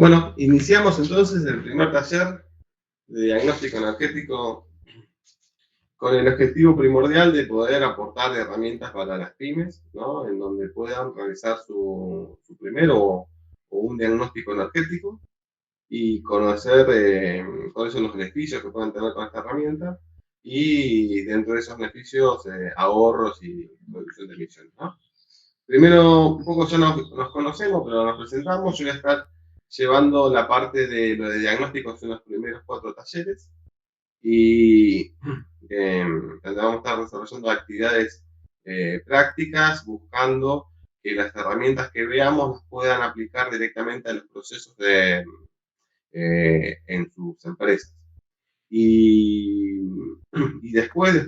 Bueno, iniciamos entonces el primer taller de diagnóstico energético con el objetivo primordial de poder aportar herramientas para las pymes, ¿no? En donde puedan realizar su primero o un diagnóstico energético y conocer cuáles son los beneficios que pueden tener con esta herramienta y dentro de esos beneficios ahorros y reducción de emisiones, ¿no? Primero, un poco ya nos conocemos, pero nos presentamos. Yo voy a estar llevando la parte de lo de diagnósticos en los primeros 4 talleres y vamos a estar desarrollando actividades prácticas, buscando que las herramientas que veamos las puedan aplicar directamente a los procesos en sus empresas. Y después las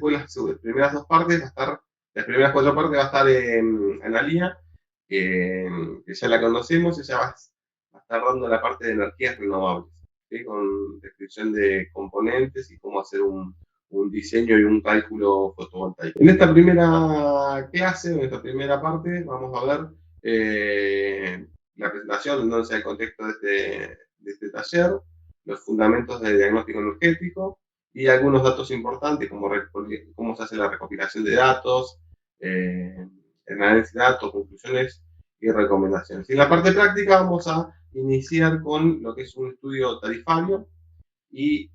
primeras 2 partes va a estar, las primeras 4 partes va a estar en Analia, que ya la conocemos. Ella va a estar dando la parte de energías renovables, ¿sí? Con descripción de componentes y cómo hacer un diseño y un cálculo fotovoltaico. En esta primera clase, en esta primera parte, vamos a ver la presentación, entonces el contexto de este taller, los fundamentos del diagnóstico energético y algunos datos importantes como cómo se hace la recopilación de datos, el análisis de datos, conclusiones y recomendaciones. Y en la parte práctica vamos a iniciar con lo que es un estudio tarifario y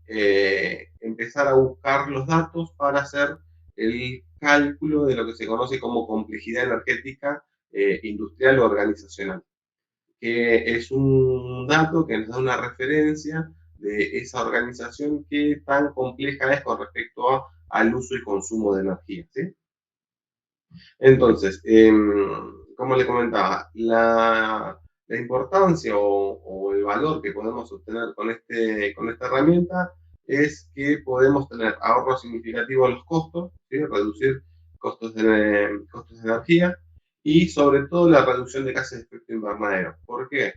empezar a buscar los datos para hacer el cálculo de lo que se conoce como complejidad energética industrial o organizacional, que es un dato que nos da una referencia de esa organización que tan compleja es con respecto al uso y consumo de energía, ¿sí? Entonces, como le comentaba, la importancia o el valor que podemos obtener con esta herramienta es que podemos tener ahorros significativos en los costos, ¿sí? Reducir costos de energía y sobre todo la reducción de gases de efecto invernadero. ¿Por qué?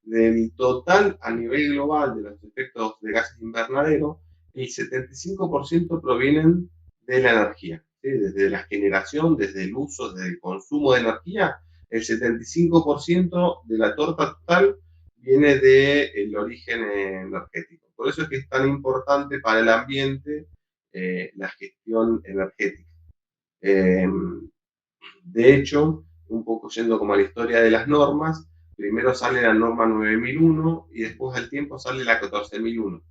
Del total a nivel global de los efectos de gases invernadero, el 75% provienen de la energía. ¿Sí? Desde la generación, desde el uso, desde el consumo de energía, el 75% de la torta total viene del origen energético. Por eso es que es tan importante para el ambiente la gestión energética. De hecho, un poco yendo como a la historia de las normas, primero sale la norma 9001 y después al tiempo sale la 14001.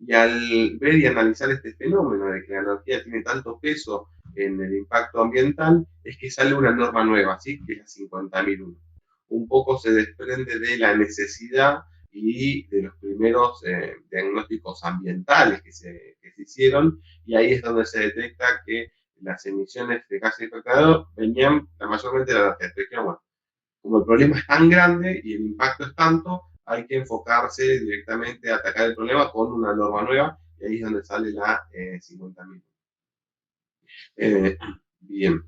Y al ver y analizar este fenómeno de que la energía tiene tanto peso en el impacto ambiental, es que sale una norma nueva, ¿sí? Que es la 50.001. Un poco se desprende de la necesidad y de los primeros diagnósticos ambientales que se hicieron, y ahí es donde se detecta que las emisiones de gases de efecto invernadero venían mayormente de la energía. Entonces, bueno, como el problema es tan grande y el impacto es tanto, hay que enfocarse directamente a atacar el problema con una norma nueva, y ahí es donde sale la 50.000. Bien.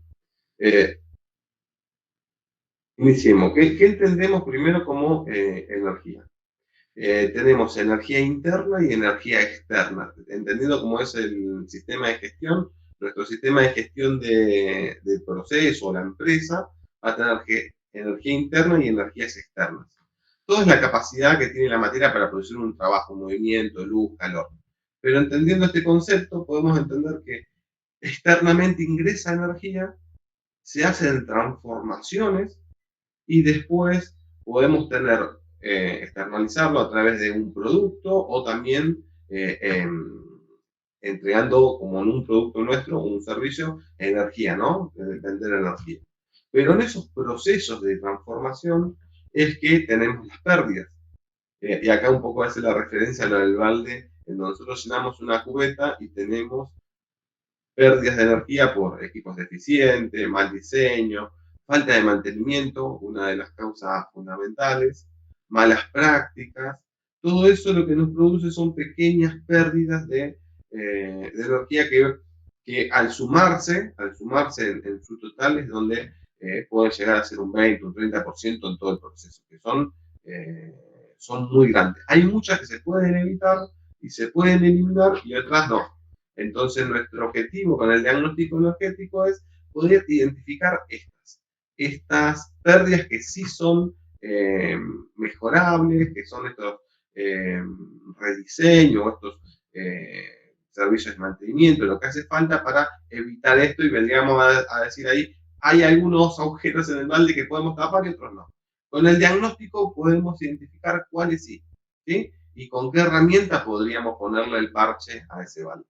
Iniciemos. ¿Qué entendemos primero como energía? Tenemos energía interna y energía externa. Entendiendo cómo es el sistema de gestión, nuestro sistema de gestión del proceso o la empresa va a tener energía interna y energías externas. Todo es la capacidad que tiene la materia para producir un trabajo, movimiento, luz, calor. Pero entendiendo este concepto, podemos entender que externamente ingresa energía, se hacen transformaciones y después podemos externalizarlo a través de un producto o también entregando como en un producto nuestro, un servicio, energía, ¿no? Vender energía. Pero en esos procesos de transformación es que tenemos las pérdidas. Y acá un poco hace la referencia a lo del balde, en donde nosotros llenamos una cubeta y tenemos pérdidas de energía por equipos deficientes, mal diseño, falta de mantenimiento, una de las causas fundamentales, malas prácticas. Todo eso lo que nos produce son pequeñas pérdidas de energía que al sumarse en su total es donde puede llegar a ser un 20, un 30% en todo el proceso, que son muy grandes. Hay muchas que se pueden evitar y se pueden eliminar y otras no. Entonces, nuestro objetivo con el diagnóstico energético es poder identificar estas pérdidas que sí son mejorables, que son estos rediseños, estos servicios de mantenimiento, lo que hace falta para evitar esto, y vendríamos a decir ahí, hay algunos agujeros en el balde que podemos tapar y otros no. Con el diagnóstico podemos identificar cuáles sí, ¿sí? Y con qué herramienta podríamos ponerle el parche a ese balde.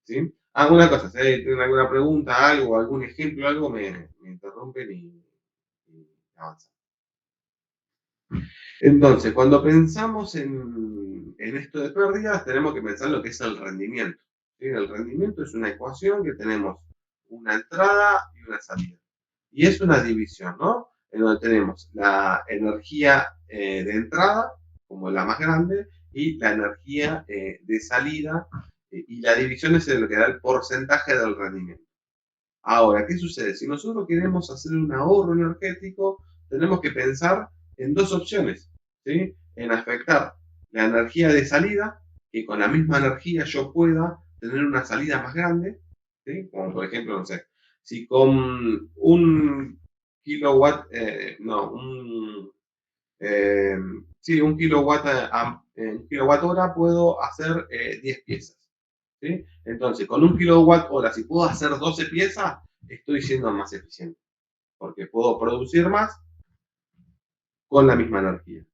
¿Sí? Alguna cosa, si tienen alguna pregunta, algo, algún ejemplo, algo, me interrumpen y avanzan. Entonces, cuando pensamos en esto de pérdidas, tenemos que pensar lo que es el rendimiento. ¿Sí? El rendimiento es una ecuación que tenemos una entrada y una salida. Y es una división, ¿no? En donde tenemos la energía de entrada, como la más grande, y la energía de salida, y la división es lo que da el porcentaje del rendimiento. Ahora, ¿qué sucede? Si nosotros queremos hacer un ahorro energético, tenemos que pensar en dos opciones, ¿sí? En afectar la energía de salida, que con la misma energía yo pueda tener una salida más grande, ¿sí? Como por ejemplo, no sé, si con un kilowatt, no, eh, sí, un kilowatt hora puedo hacer 10 piezas. ¿Sí? Entonces, con un kilowatt hora, si puedo hacer 12 piezas, estoy siendo más eficiente, porque puedo producir más con la misma energía.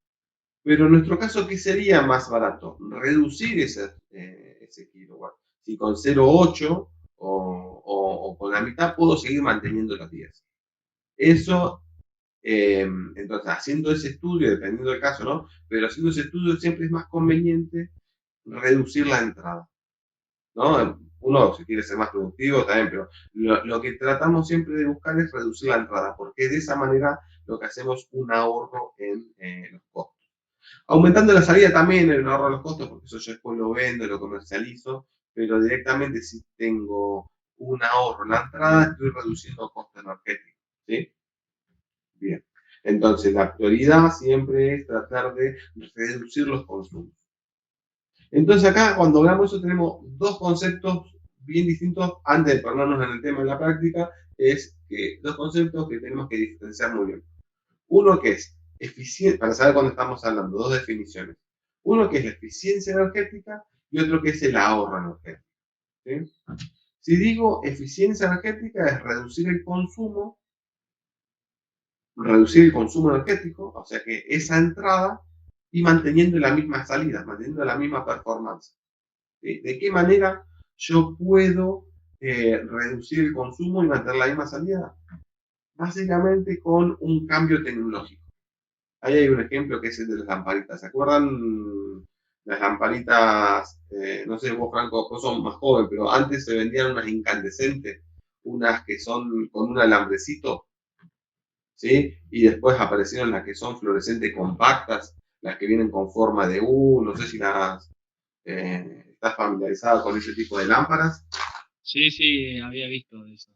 Pero en nuestro caso, ¿qué sería más barato? Reducir ese kilowatt. Si con 0,8 o con la mitad puedo seguir manteniendo los 10. Eso, entonces, haciendo ese estudio, dependiendo del caso, ¿no? Pero haciendo ese estudio siempre es más conveniente reducir la entrada, ¿no? Uno, si quiere ser más productivo, también, pero lo que tratamos siempre de buscar es reducir la entrada, porque de esa manera lo que hacemos un ahorro en los costos. Aumentando la salida también el ahorro en los costos, porque eso yo después lo vendo, lo comercializo, pero directamente si tengo un ahorro en la entrada, estoy reduciendo costos energéticos, ¿sí? Bien. Entonces, la prioridad siempre es tratar de reducir los consumos. Entonces acá, cuando hablamos de eso, tenemos dos conceptos bien distintos, antes de ponernos en el tema de la práctica, es que dos conceptos que tenemos que diferenciar muy bien. Uno que es eficiencia, para saber cuándo estamos hablando, dos definiciones. Uno que es la eficiencia energética y otro que es el ahorro energético. ¿Sí? Si digo eficiencia energética es reducir el consumo energético, o sea que esa entrada y manteniendo la misma salida, manteniendo la misma performance. ¿De qué manera yo puedo reducir el consumo y mantener la misma salida? Básicamente con un cambio tecnológico. Ahí hay un ejemplo que es el de las lamparitas. ¿Se acuerdan las lamparitas? No sé, vos, Franco, vos sos más joven, pero antes se vendían unas incandescentes, unas que son con un alambrecito, ¿sí? Y después aparecieron las que son fluorescentes compactas, las que vienen con forma de U, no sé si las estás familiarizado con ese tipo de lámparas. Sí, sí, había visto eso,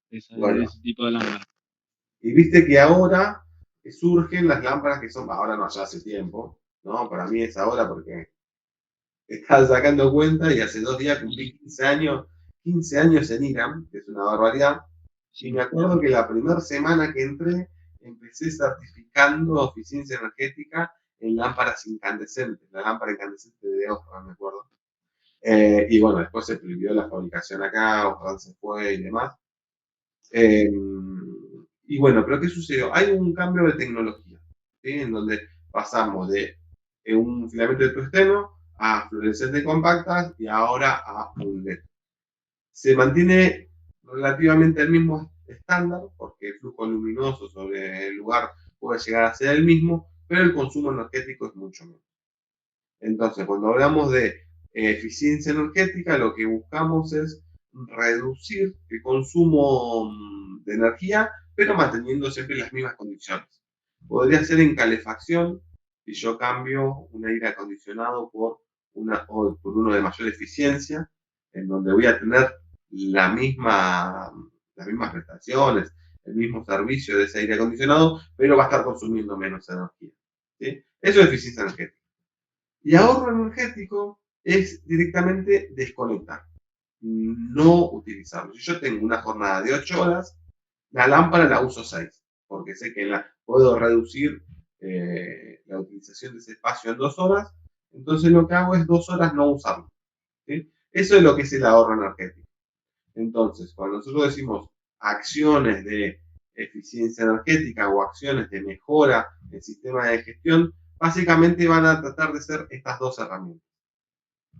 de Bueno, ese tipo de lámparas. y viste que ahora surgen las lámparas que son, ahora no, ya hace tiempo, ¿no? Para mí es ahora porque estaba sacando cuenta y hace 2 días cumplí 15 años en IRAM, que es una barbaridad, y me Sí. acuerdo que la primera semana que entré empecé certificando eficiencia energética en lámparas incandescentes, la lámpara incandescente de Osram, me acuerdo. Y bueno, después se prohibió la fabricación acá, Osram se fue y demás. Eh, y bueno, pero ¿qué sucedió? Hay un cambio de tecnología, ¿sí? En donde pasamos de un filamento de tungsteno a fluorescentes compactas y ahora a un LED. Se mantiene relativamente el mismo estándar, porque el flujo luminoso sobre el lugar puede llegar a ser el mismo, pero el consumo energético es mucho menos. Entonces, cuando hablamos de eficiencia energética, lo que buscamos es reducir el consumo de energía, pero manteniendo siempre las mismas condiciones. Podría ser en calefacción, si yo cambio un aire acondicionado por uno de mayor eficiencia, en donde voy a tener las mismas prestaciones, el mismo servicio de ese aire acondicionado, pero va a estar consumiendo menos energía. ¿Sí? Eso es eficiencia energética. Y ahorro energético es directamente desconectar, no utilizarlo. Si yo tengo una jornada de 8 horas, la lámpara la uso 6, porque sé que puedo reducir la utilización de ese espacio en 2 horas, entonces lo que hago es 2 horas no usarlo. ¿Sí? Eso es lo que es el ahorro energético. Entonces, cuando nosotros decimos acciones de eficiencia energética o acciones de mejora del sistema de gestión, básicamente van a tratar de ser estas dos herramientas.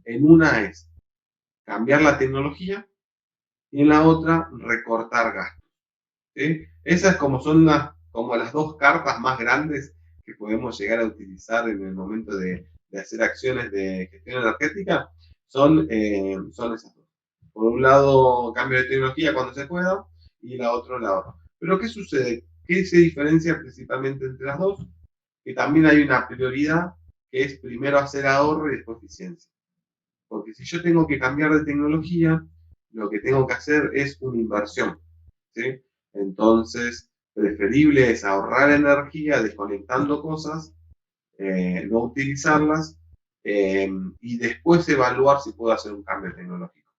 En una es cambiar la tecnología y en la otra recortar gastos. ¿Sí? Esas son como las dos cartas más grandes que podemos llegar a utilizar en el momento de hacer acciones de gestión energética, son esas dos. Por un lado, cambio de tecnología cuando se pueda y la otra, la ahorro. Pero ¿qué sucede? ¿Qué se diferencia principalmente entre las dos? Que también hay una prioridad que es primero hacer ahorro y después eficiencia. Porque si yo tengo que cambiar de tecnología, lo que tengo que hacer es una inversión. ¿Sí? Entonces, preferible es ahorrar energía desconectando cosas, no utilizarlas y después evaluar si puedo hacer un cambio tecnológico.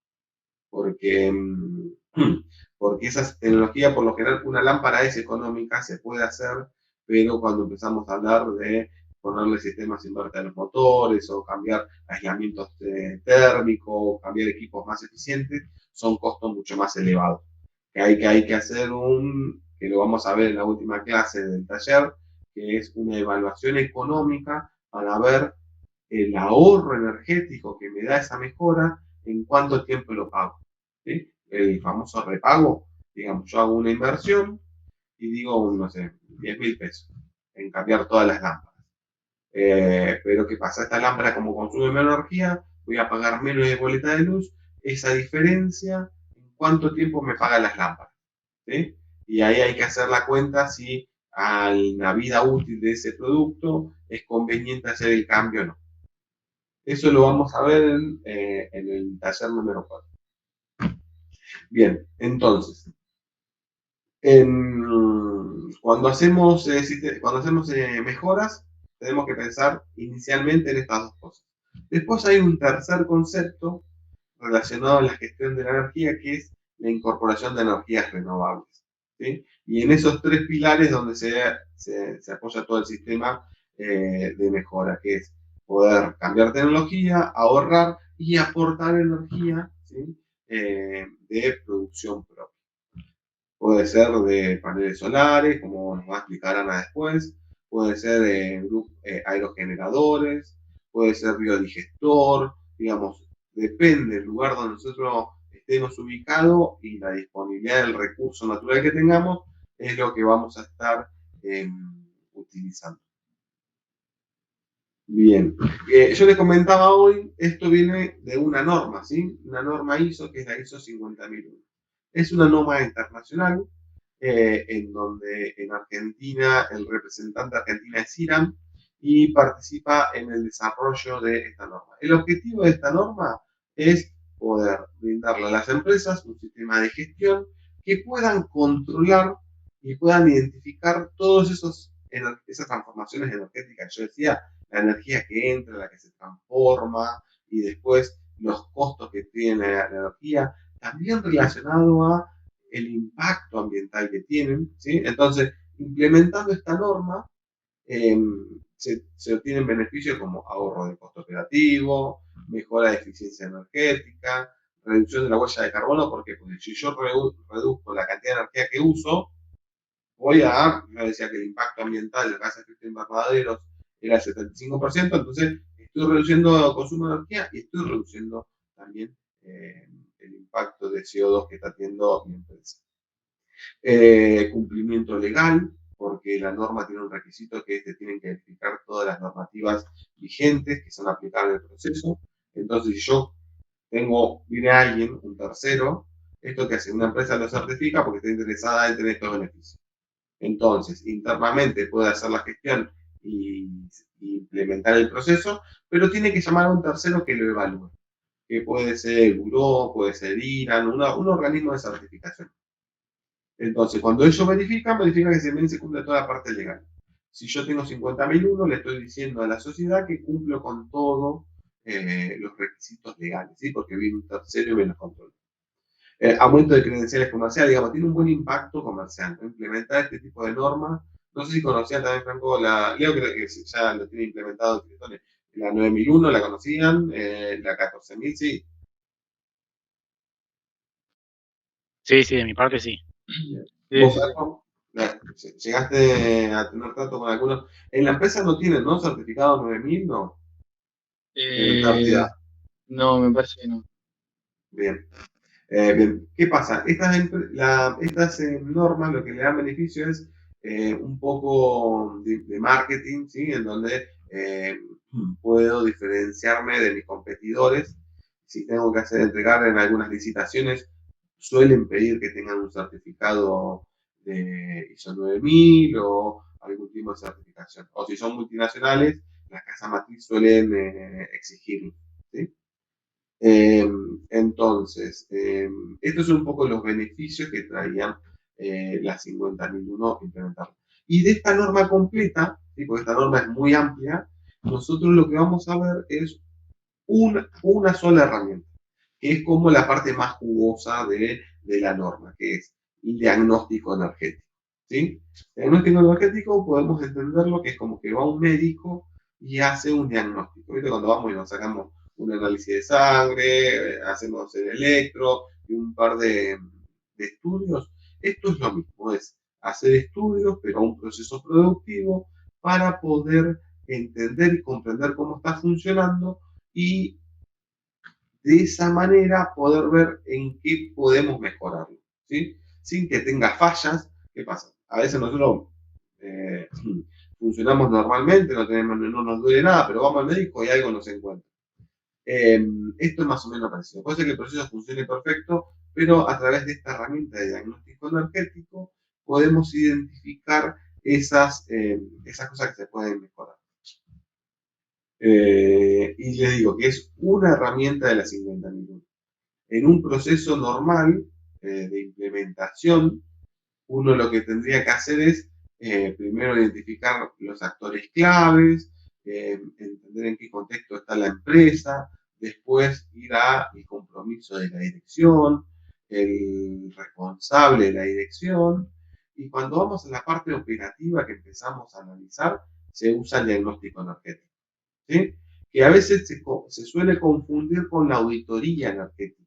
Porque, porque esa tecnología, por lo general, una lámpara es económica, se puede hacer, pero cuando empezamos a hablar de ponerle sistemas inverter a los motores o cambiar aislamientos térmicos, cambiar equipos más eficientes, son costos mucho más elevados. Hay que hacer que lo vamos a ver en la última clase del taller, que es una evaluación económica para ver el ahorro energético que me da esa mejora, en cuánto tiempo lo pago. ¿Sí? El famoso repago, digamos, yo hago una inversión y digo, no sé, 10.000 pesos en cambiar todas las lámparas. Pero ¿qué pasa? Esta lámpara, como consume menos energía, voy a pagar menos de boleta de luz. Esa diferencia, ¿en cuánto tiempo me pagan las lámparas? ¿Sí? Y ahí hay que hacer la cuenta si a la vida útil de ese producto es conveniente hacer el cambio o no. Eso lo vamos a ver en el taller número 4. Bien, entonces, cuando hacemos mejoras, tenemos que pensar inicialmente en estas dos cosas. Después hay un tercer concepto relacionado a la gestión de la energía, que es la incorporación de energías renovables. ¿Sí? Y en esos tres pilares donde se apoya todo el sistema de mejora, que es poder cambiar tecnología, ahorrar y aportar energía, ¿sí? De producción propia. Puede ser de paneles solares, como nos va a explicar Ana después, puede ser de aerogeneradores, puede ser biodigestor, digamos, depende del lugar donde nosotros estemos ubicados y la disponibilidad del recurso natural que tengamos, es lo que vamos a estar utilizando. Bien, yo les comentaba hoy, esto viene de una norma, ¿sí? Una norma ISO, que es la ISO 50001. Es una norma internacional en donde en Argentina el representante argentino es IRAM y participa en el desarrollo de esta norma. El objetivo de esta norma es poder brindarle a las empresas un sistema de gestión que puedan controlar y puedan identificar todas esas transformaciones energéticas. Yo decía, la energía que entra, la que se transforma y después los costos que tiene la energía, también relacionado a el impacto ambiental que tienen. ¿Sí? Entonces, implementando esta norma, se obtienen beneficios como ahorro de costo operativo, mejora de eficiencia energética, reducción de la huella de carbono, porque si yo reduzco la cantidad de energía que uso, yo decía que el impacto ambiental de gases de efecto invernadero era el 75%, entonces estoy reduciendo el consumo de energía y estoy reduciendo también el impacto de CO2 que está teniendo mi empresa. Cumplimiento legal, porque la norma tiene un requisito que es que tienen que verificar todas las normativas vigentes que son aplicables al proceso. Entonces, si yo viene alguien, un tercero, esto que hace una empresa lo certifica porque está interesada en tener estos beneficios. Entonces, internamente puede hacer la gestión y implementar el proceso, pero tiene que llamar a un tercero que lo evalúe, que puede ser el buró, puede ser IRAN, un organismo de certificación. Entonces, cuando ellos verifican que se cumple toda la parte legal. Si yo tengo 50.001, le estoy diciendo a la sociedad que cumplo con todos los requisitos legales, ¿sí? Porque viene un tercero y me los controla. Aumento de credenciales comerciales, digamos, tiene un buen impacto comercial. ¿No? Implementar este tipo de normas No sé si conocían también, Franco, Leo creo que ya lo tiene implementado en Triton, la 9001 la conocían, la 14000 sí. Sí, sí, de mi parte sí. Sí, ¿Vos, sí, sí. Franco, llegaste a tener trato con algunos? En la empresa no tienen, ¿no? Certificado 9000, no. En Eh, Antártida. no, me parece que no. Bien. Bien, ¿qué pasa? Estas normas lo que le dan beneficio es un poco de marketing, ¿sí? En donde puedo diferenciarme de mis competidores. Si tengo que hacer entregar en algunas licitaciones, suelen pedir que tengan un certificado de ISO 9000 o algún tipo de certificación. O si son multinacionales, las casas matriz suelen exigirlo, ¿sí? Eh, entonces, estos son un poco los beneficios que traían la 50.001 implementar. Y de esta norma completa, ¿sí? Porque esta norma es muy amplia, nosotros lo que vamos a ver es una sola herramienta, que es como la parte más jugosa de la norma, que es el diagnóstico energético. ¿Sí? Diagnóstico energético podemos entenderlo que es como que va un médico y hace un diagnóstico. ¿Viste? Cuando vamos y nos sacamos un análisis de sangre, hacemos el electro y un par de estudios, esto es lo mismo, es hacer estudios, pero a un proceso productivo para poder entender y comprender cómo está funcionando y de esa manera poder ver en qué podemos mejorarlo, ¿sí? Sin que tenga fallas. ¿Qué pasa? A veces nosotros eh, funcionamos normalmente, no nos duele nada, pero vamos al médico y algo nos encuentra. Esto es más o menos parecido. Puede ser que el proceso funcione perfecto, pero a través de esta herramienta de diagnóstico energético podemos identificar esas cosas que se pueden mejorar. Y les digo que es una herramienta de la 50.001. En un proceso normal de implementación, uno lo que tendría que hacer es primero identificar los actores claves, entender en qué contexto está la empresa, después ir al compromiso de la dirección, el responsable de la dirección, y cuando vamos a la parte operativa que empezamos a analizar, se usa el diagnóstico energético, ¿sí? Que a veces se suele confundir con la auditoría energética.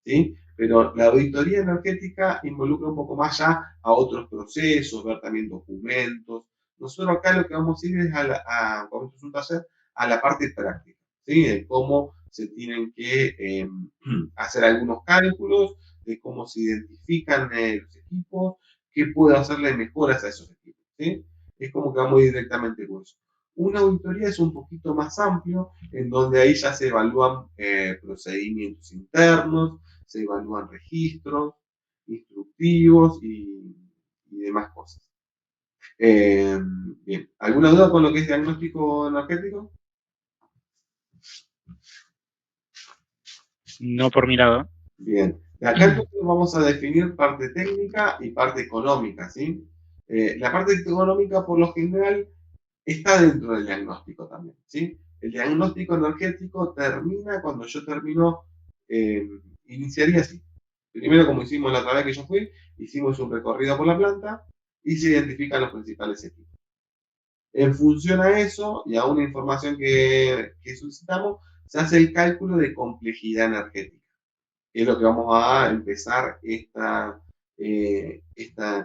¿Sí? Pero la auditoría energética involucra un poco más ya a otros procesos, ver también documentos. Nosotros acá lo que vamos a ir es como esto es un taller, a la parte práctica, ¿sí? De cómo se tienen que hacer algunos cálculos, de cómo se identifican los equipos, qué puedo hacerle mejoras a esos equipos, ¿sí? Es como que vamos directamente con eso. Una auditoría es un poquito más amplio, en donde ahí ya se evalúan procedimientos internos, se evalúan registros, instructivos y demás cosas. Bien, ¿alguna duda con lo que es diagnóstico energético? No por mi lado. Bien, de acá entonces vamos a definir parte técnica y parte económica, ¿sí? La parte económica por lo general está dentro del diagnóstico también, ¿sí? El diagnóstico energético termina cuando yo termino, eh, iniciaría así. Primero, como hicimos la otra vez que yo fui, hicimos un recorrido por la planta y se identifican los principales equipos. En función a eso y a una información que solicitamos, se hace el cálculo de complejidad energética, que es lo que vamos a empezar esta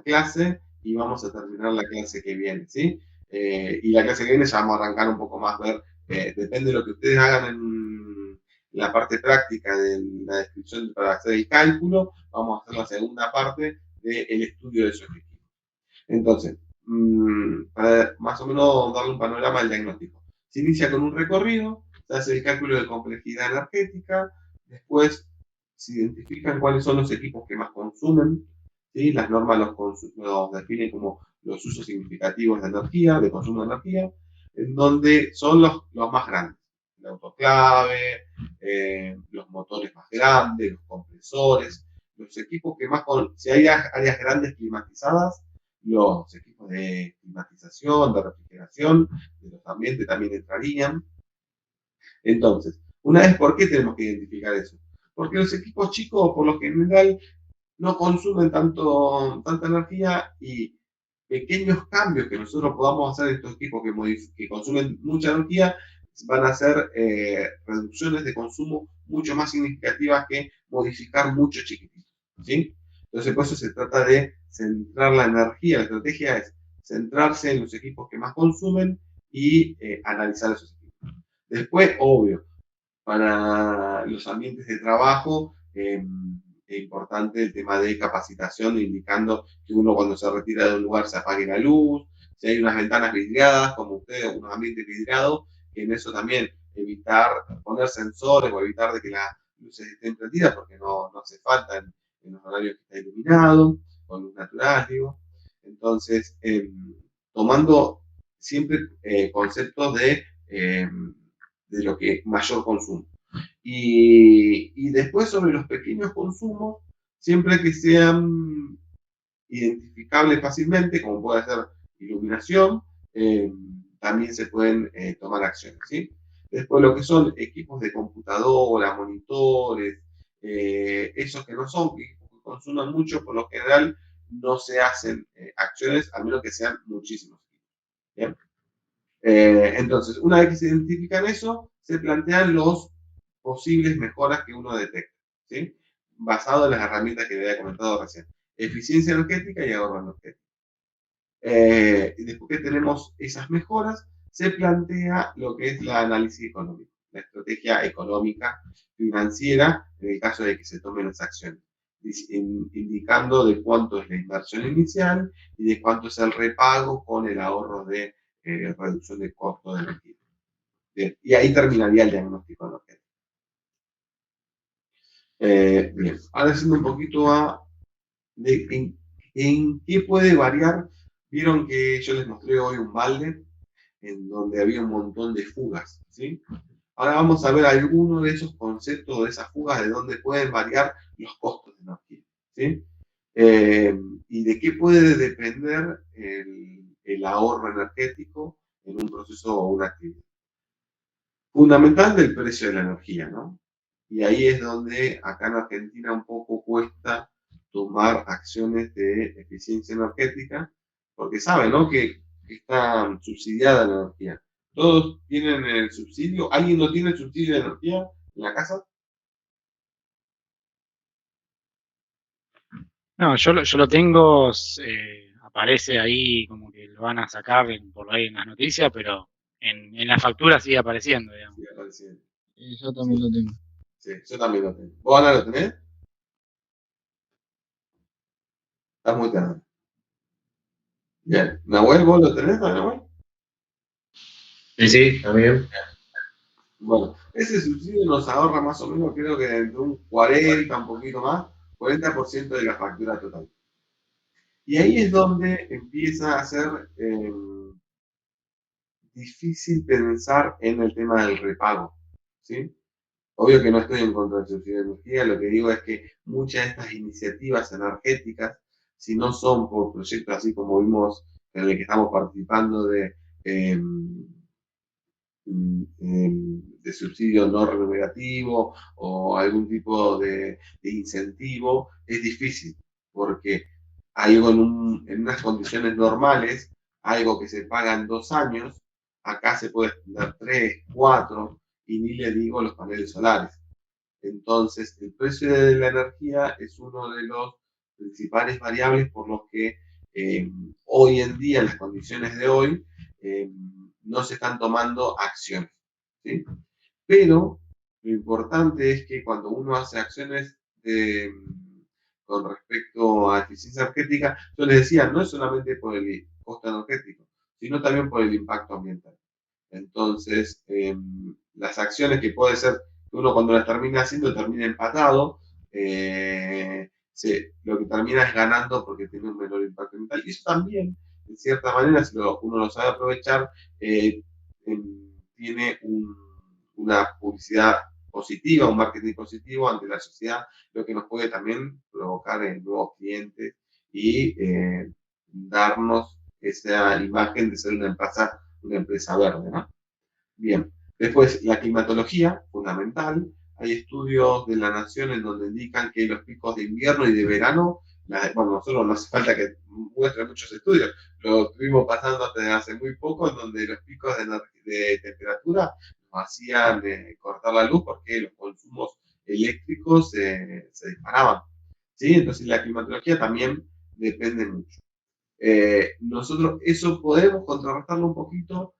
clase y vamos a terminar la clase que viene, ¿sí? Y la clase que viene ya vamos a arrancar un poco más, ver, depende de lo que ustedes hagan en la parte práctica de la descripción para hacer el cálculo, vamos a hacer la segunda parte del estudio de su objetivo. Entonces, para más o menos darle un panorama del diagnóstico. Se inicia con un recorrido, se hace el cálculo de complejidad energética, después se identifican cuáles son los equipos que más consumen, ¿sí? Las normas los definen como los usos significativos de energía, de consumo de energía, en donde son los más grandes. El autoclave, los motores más grandes, los compresores, los equipos que más, si hay áreas grandes climatizadas, los equipos de climatización, de refrigeración, de los ambientes también entrarían. Entonces, una vez, ¿por qué tenemos que identificar eso? Porque los equipos chicos, por lo general, no consumen tanta energía y pequeños cambios que nosotros podamos hacer en estos equipos que consumen mucha energía van a ser reducciones de consumo mucho más significativas que modificar mucho chiquitito, ¿sí? Entonces, por eso se trata de centrar la energía. La estrategia es centrarse en los equipos que más consumen y analizar esos equipos. Después, obvio, para los ambientes de trabajo, es importante el tema de capacitación, indicando que uno cuando se retira de un lugar se apague la luz, si hay unas ventanas vidriadas, como ustedes, unos ambientes vidriados, que en eso también evitar poner sensores o evitar de que las luces estén prendidas, porque no hace falta en los horarios que está iluminado, con luz natural, digo. Entonces, tomando siempre conceptos de lo que mayor consumo. Y después sobre los pequeños consumos, siempre que sean identificables fácilmente, como puede ser iluminación, también se pueden tomar acciones, ¿sí? Después lo que son equipos de computadora, monitores, esos que no son equipos que consuman mucho, por lo general no se hacen acciones, a menos que sean muchísimos. ¿Bien? Entonces, una vez que se identifican eso, se plantean los posibles mejoras que uno detecta, ¿sí? Basado en las herramientas que le había comentado recién. Eficiencia energética y ahorro energético. Y después que tenemos esas mejoras, se plantea lo que es el análisis económico, la estrategia económica financiera en el caso de que se tomen las acciones, indicando de cuánto es la inversión inicial y de cuánto es el repago con el ahorro de reducción de costo de energía. Bien, y ahí terminaría el diagnóstico energético. Bien, ahora haciendo un poquito en qué puede variar. Vieron que yo les mostré hoy un balde en donde había un montón de fugas, ¿sí? Ahora vamos a ver algunos de esos conceptos, de esas fugas, de dónde pueden variar los costos de energía, ¿sí? Y de qué puede depender el ahorro energético en un proceso o una actividad. Fundamental del precio de la energía, ¿no? Y ahí es donde acá en Argentina un poco cuesta tomar acciones de eficiencia energética, porque saben, ¿no? Que está subsidiada la energía. Todos tienen el subsidio. ¿Alguien no tiene el subsidio de energía en la casa? No, yo lo tengo, aparece ahí como que lo van a sacar por ahí en las noticias, pero en la factura sigue apareciendo, digamos. Sí, apareciendo. Yo Sí, también lo tengo. sí, yo también lo tengo. ¿Vos, Ana, lo tenés? Estás muy tarde. Bien. Nahuel, ¿vos lo tenés, Nahuel? Sí, sí, también. Bueno, ese subsidio nos ahorra más o menos, creo que entre un 40, un poquito más, 40% de la factura total. Y ahí es donde empieza a ser difícil pensar en el tema del repago, ¿sí? Obvio que no estoy en contra del subsidio de energía, lo que digo es que muchas de estas iniciativas energéticas, si no son por proyectos así como vimos en el que estamos participando eh, de subsidio no remunerativo o algún tipo de incentivo, es difícil, porque algo en unas condiciones normales, algo que se paga en 2 años, acá se puede extender 3, 4, y ni le digo los paneles solares. Entonces, el precio de la energía es uno de los principales variables por los que hoy en día, en las condiciones de hoy, no se están tomando acciones, ¿sí? Pero lo importante es que cuando uno hace acciones con respecto a eficiencia energética, yo les decía, no es solamente por el costo energético, sino también por el impacto ambiental. Entonces, las acciones que puede ser que uno cuando las termina haciendo termina empatado, lo que termina es ganando porque tiene un menor impacto ambiental. Y eso también, en cierta manera, si uno lo sabe aprovechar, tiene una publicidad positiva, un marketing positivo ante la sociedad, lo que nos puede también provocar en nuevos clientes y darnos esa imagen de ser una empresa verde, ¿no? Bien, después la climatología, fundamental. Hay estudios de la Nación en donde indican que los picos de invierno y de verano Bueno, nosotros no hace falta que muestren muchos estudios, lo estuvimos pasando hasta hace muy poco, en donde los picos de temperatura nos hacían cortar la luz porque los consumos eléctricos se disparaban. ¿Sí? Entonces la climatología también depende mucho. Nosotros eso podemos contrarrestarlo un poquito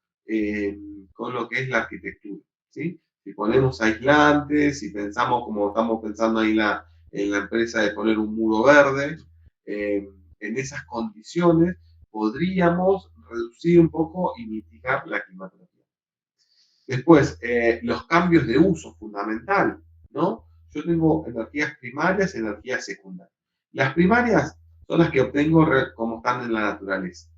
con lo que es la arquitectura. ¿Sí? Si ponemos aislantes, si pensamos como estamos pensando ahí en la empresa de poner un muro verde, en esas condiciones podríamos reducir un poco y mitigar la climatología. Después, los cambios de uso fundamental, ¿no? Yo tengo energías primarias y energías secundarias. Las primarias son las que obtengo como están en la naturaleza.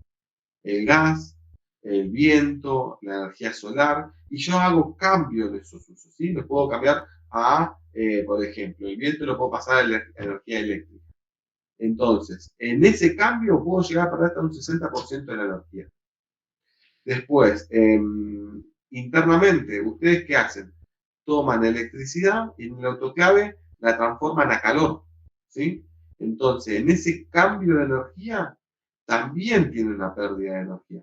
El gas, el viento, la energía solar, y yo hago cambios de esos usos, ¿sí? Lo puedo cambiar a, por ejemplo, el viento lo puedo pasar a la energía eléctrica. Entonces, en ese cambio puedo llegar a perder hasta un 60% de la energía. Después, internamente, ¿ustedes qué hacen? Toman electricidad y en el autoclave la transforman a calor, ¿sí? Entonces, en ese cambio de energía, también tiene una pérdida de energía,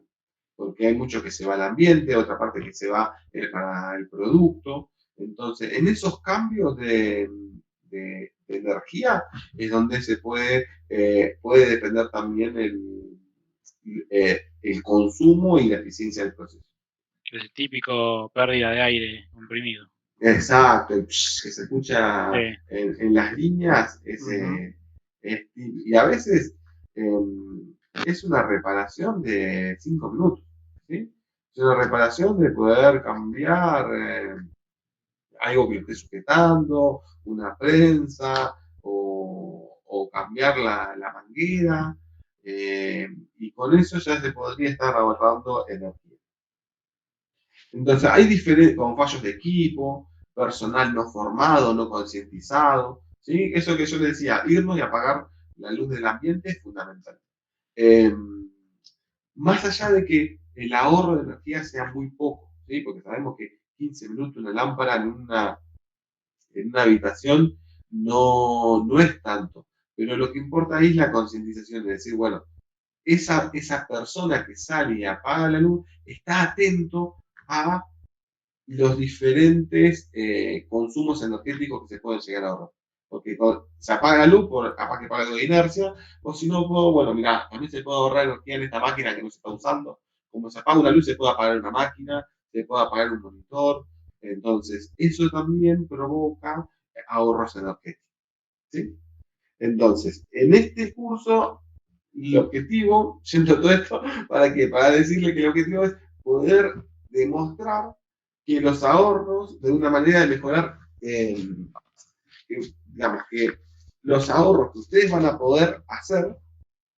porque hay mucho que se va al ambiente, otra parte que se va para el producto. Entonces, en esos cambios de energía es donde se puede depender también el consumo y la eficiencia del proceso. El típico pérdida de aire comprimido. Exacto, el psh que se escucha Sí. en las líneas, y a veces es una reparación de 5 minutos, ¿sí? Es una reparación de poder cambiar algo que lo esté sujetando, una prensa, o cambiar la manguera, y con eso ya se podría estar ahorrando energía. Entonces, hay diferentes, con fallos de equipo, personal no formado, no concientizado, ¿sí? Eso que yo le decía, irnos y apagar la luz del ambiente es fundamental. Eh, Más allá de que el ahorro de energía sea muy poco, ¿sí? Porque sabemos que 15 minutos una lámpara en una habitación no es tanto, pero lo que importa ahí es la concientización, de decir, bueno, esa persona que sale y apaga la luz está atento a los diferentes consumos energéticos que se pueden llegar a ahorrar. Porque se apaga la luz, capaz que paga algo de inercia, o si no, bueno, mira, también se puede ahorrar energía en esta máquina que no se está usando. Como se apaga una luz, se puede apagar una máquina, se puede apagar un monitor. Entonces, eso también provoca ahorros energéticos. ¿Sí? Entonces, en este curso, el objetivo, yendo todo esto, para decirle que el objetivo es poder demostrar que los ahorros, de una manera de mejorar, digamos que los ahorros que ustedes van a poder hacer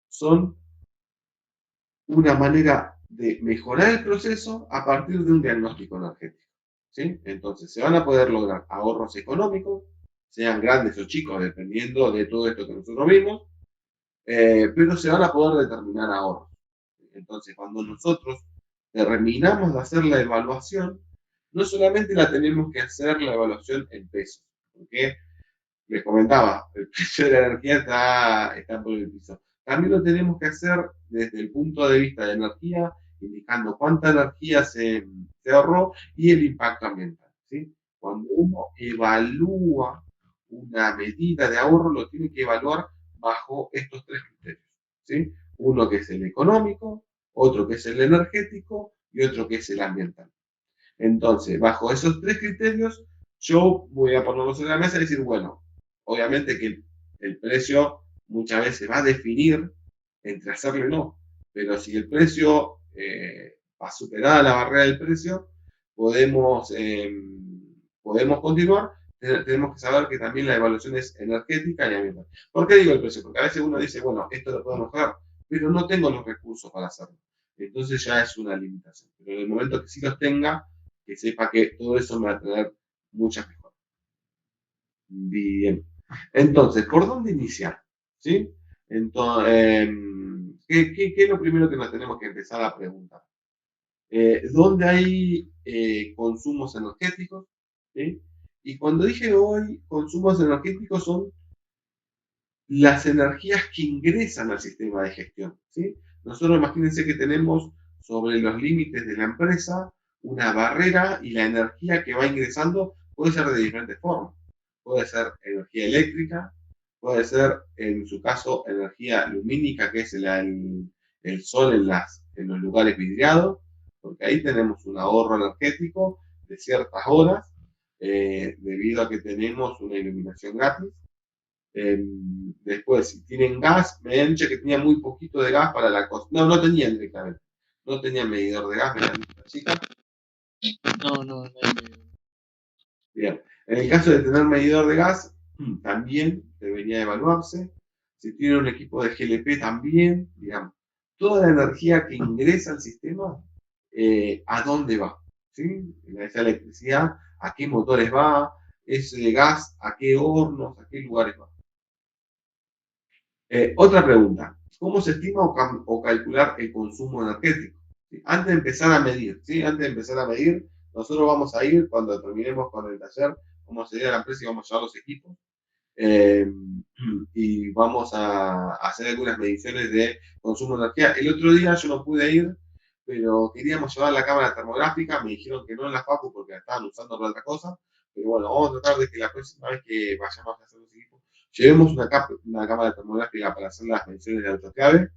son una manera de mejorar el proceso a partir de un diagnóstico energético. ¿Sí? Entonces, se van a poder lograr ahorros económicos, sean grandes o chicos, dependiendo de todo esto que nosotros vimos, pero se van a poder determinar ahorros. Entonces, cuando nosotros terminamos de hacer la evaluación, no solamente la tenemos que hacer la evaluación en pesos, porque les comentaba, el precio de la energía está por el piso. También lo tenemos que hacer desde el punto de vista de energía, indicando cuánta energía se ahorró y el impacto ambiental. ¿Sí? Cuando uno evalúa una medida de ahorro, lo tiene que evaluar bajo estos tres criterios. ¿Sí? Uno que es el económico, otro que es el energético y otro que es el ambiental. Entonces, bajo esos tres criterios, yo voy a ponerlos en la mesa y decir, bueno, obviamente que el precio muchas veces va a definir entre hacerlo y no, pero si el precio va superada la barrera del precio, podemos continuar. Tenemos que saber que también la evaluación es energética y ambiental. ¿Por qué digo el precio? Porque a veces uno dice, bueno, esto lo puedo mejorar, pero no tengo los recursos para hacerlo. Entonces ya es una limitación. Pero en el momento que sí los tenga, que sepa que todo eso me va a traer muchas mejoras. Bien. Entonces, ¿por dónde iniciar? ¿Sí? Entonces, ¿qué es lo primero que nos tenemos que empezar a preguntar? ¿Dónde hay consumos energéticos? ¿Sí? Y cuando dije hoy consumos energéticos son las energías que ingresan al sistema de gestión, ¿sí? Nosotros imagínense que tenemos sobre los límites de la empresa una barrera y la energía que va ingresando puede ser de diferentes formas. Puede ser energía eléctrica, puede ser, en su caso, energía lumínica, que es el sol en los lugares vidriados, porque ahí tenemos un ahorro energético de ciertas horas, debido a que tenemos una iluminación gratis. Después, si tienen gas, me han dicho que tenía muy poquito de gas para la cocina. No, no tenían directamente. No tenían medidor de gas, me han dicho las chicas. No. Bien. En el caso de tener medidor de gas, también debería evaluarse. Si tiene un equipo de GLP, también, digamos. Toda la energía que ingresa al sistema, ¿a dónde va? ¿Sí? Esa electricidad, ¿a qué motores va? Ese gas, ¿a qué hornos, a qué lugares va? Otra pregunta, ¿cómo se estima o calcular el consumo energético? ¿Sí? Antes de empezar a medir, ¿sí? Antes de empezar a medir, nosotros vamos a ir, cuando terminemos con el taller, vamos a ir a la empresa y vamos a llevar los equipos, eh, y vamos a hacer algunas mediciones de consumo de energía. El otro día yo no pude ir, pero queríamos llevar la cámara termográfica, me dijeron que no en la facu porque la estaban usando para otra cosa, pero bueno, vamos a tratar de que la próxima vez que vayamos a hacer los equipos, llevemos una cámara termográfica para hacer las mediciones de autoclave.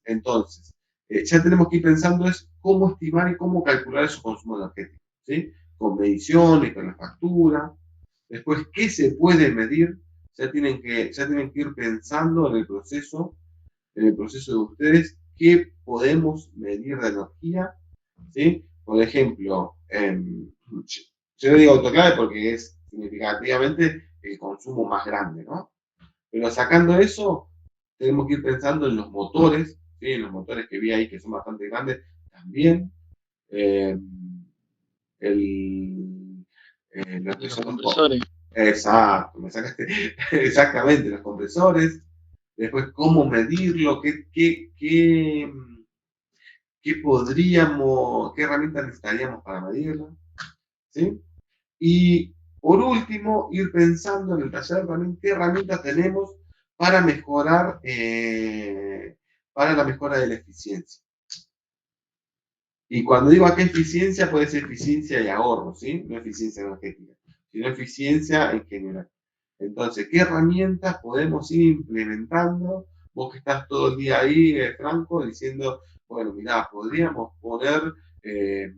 Entonces, ya tenemos que ir pensando es cómo estimar y cómo calcular su consumo energético, ¿sí? Con mediciones, con la factura. Después, ¿qué se puede medir? Ya tienen que ir pensando en el proceso de ustedes, qué podemos medir de energía, ¿sí? Por ejemplo, yo le digo autoclave porque es significativamente el consumo más grande, ¿no? Pero sacando eso, tenemos que ir pensando en los motores, ¿sí? En los motores que vi ahí que son bastante grandes también. Eh, los que De los son compresores. exacto, me sacaste exactamente los compresores. Después, cómo medirlo, qué herramientas necesitaríamos para medirlo, ¿sí? Y por último, ir pensando en el taller también qué herramientas tenemos para mejorar, para la mejora de la eficiencia. Y cuando digo acá eficiencia, puede ser eficiencia y ahorro, ¿sí? No eficiencia energética, sino eficiencia en general. Entonces, ¿qué herramientas podemos ir implementando? Vos que estás todo el día ahí, Franco, diciendo, bueno, mirá, podríamos poner eh,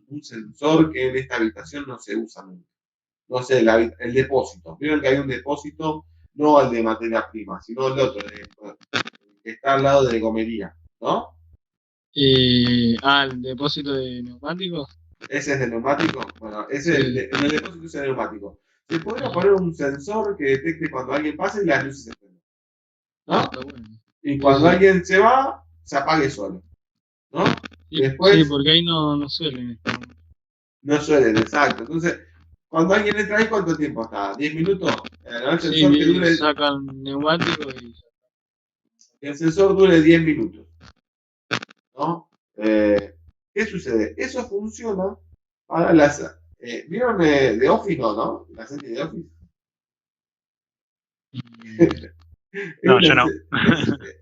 un sensor que en esta habitación no se usa nunca. No sé, el depósito. Vieron que hay un depósito, no el de materia prima, sino el otro, que está al lado de gomería, ¿no? El depósito de neumáticos. Ese es de neumático. Bueno, ese Sí. en el depósito es de neumático. Se podría poner un sensor que detecte cuando alguien pasa y las luces se prenden, ¿no? Está bueno. Y cuando alguien se va, se apague solo, ¿no? Sí, Después, porque ahí no suelen estar. no suelen, exacto. Entonces, cuando alguien entra ahí, ¿cuánto tiempo está? ¿10 minutos? El Sí, sensor que dure, sacan neumáticos y el sensor dure 10 minutos, ¿no? ¿Qué sucede? Eso funciona para las... ¿Vieron The Office, no? La serie de Office. No, yo no.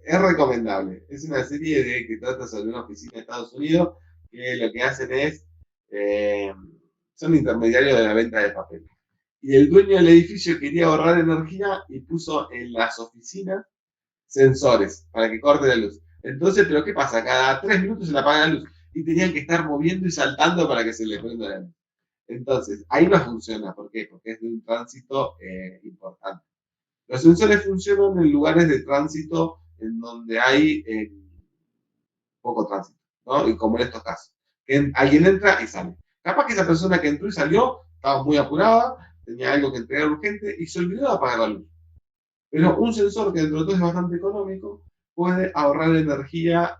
Es recomendable. Es una serie que trata sobre una oficina de Estados Unidos que lo que hacen es, eh, son intermediarios de la venta de papel. Y el dueño del edificio quería ahorrar energía y puso en las oficinas sensores para que corte la luz. Entonces, ¿pero qué pasa? Cada 3 minutos se le apaga la luz y tenían que estar moviendo y saltando para que se le prenda la luz. Entonces, ahí no funciona. ¿Por qué? Porque es de un tránsito importante. Los sensores funcionan en lugares de tránsito en donde hay poco tránsito, ¿no? Y como en estos casos, que alguien entra y sale. Capaz que esa persona que entró y salió estaba muy apurada, tenía algo que entregar urgente y se olvidó de apagar la luz. Pero un sensor que dentro de todo es bastante económico puede ahorrar energía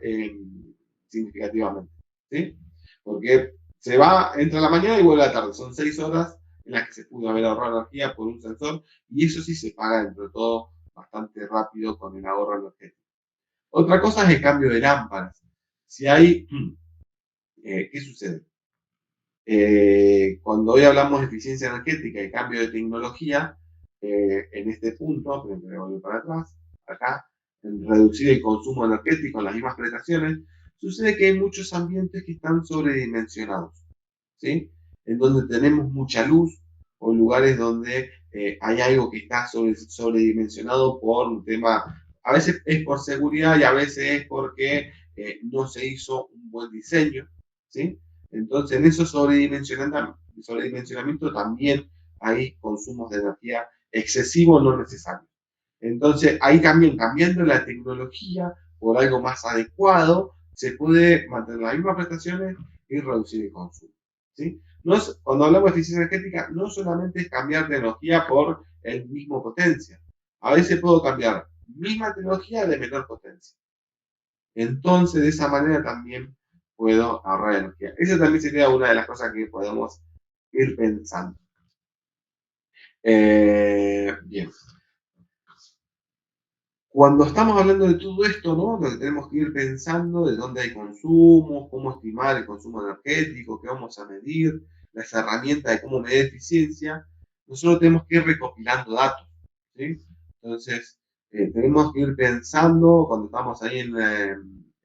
significativamente, ¿sí? Porque se va, entra a la mañana y vuelve a la tarde. Son 6 horas en las que se pudo haber ahorrado energía por un sensor y eso sí se paga dentro de todo bastante rápido con el ahorro energético. Otra cosa es el cambio de lámparas. Si hay, ¿qué sucede? Cuando hoy hablamos de eficiencia energética y cambio de tecnología, en este punto, pero voy a volver para atrás, acá, en reducir el consumo energético en las mismas prestaciones, sucede que hay muchos ambientes que están sobredimensionados, ¿sí? En donde tenemos mucha luz o lugares donde hay algo que está sobredimensionado por un tema, a veces es por seguridad y a veces es porque no se hizo un buen diseño, ¿sí? Entonces, en esos sobredimensionamiento también hay consumos de energía excesivos no necesarios. Entonces, ahí también cambiando la tecnología por algo más adecuado, se puede mantener las mismas prestaciones y reducir el consumo, ¿sí? No es, cuando hablamos de eficiencia energética, no solamente es cambiar tecnología por el mismo potencia. A veces puedo cambiar misma tecnología de menor potencia. Entonces, de esa manera también puedo ahorrar energía. Esa también sería una de las cosas que podemos ir pensando. Bien. Cuando estamos hablando de todo esto, ¿no? Donde tenemos que ir pensando de dónde hay consumo, cómo estimar el consumo energético, qué vamos a medir, las herramientas de cómo medir eficiencia, nosotros tenemos que ir recopilando datos, ¿sí? Entonces, tenemos que ir pensando cuando estamos ahí en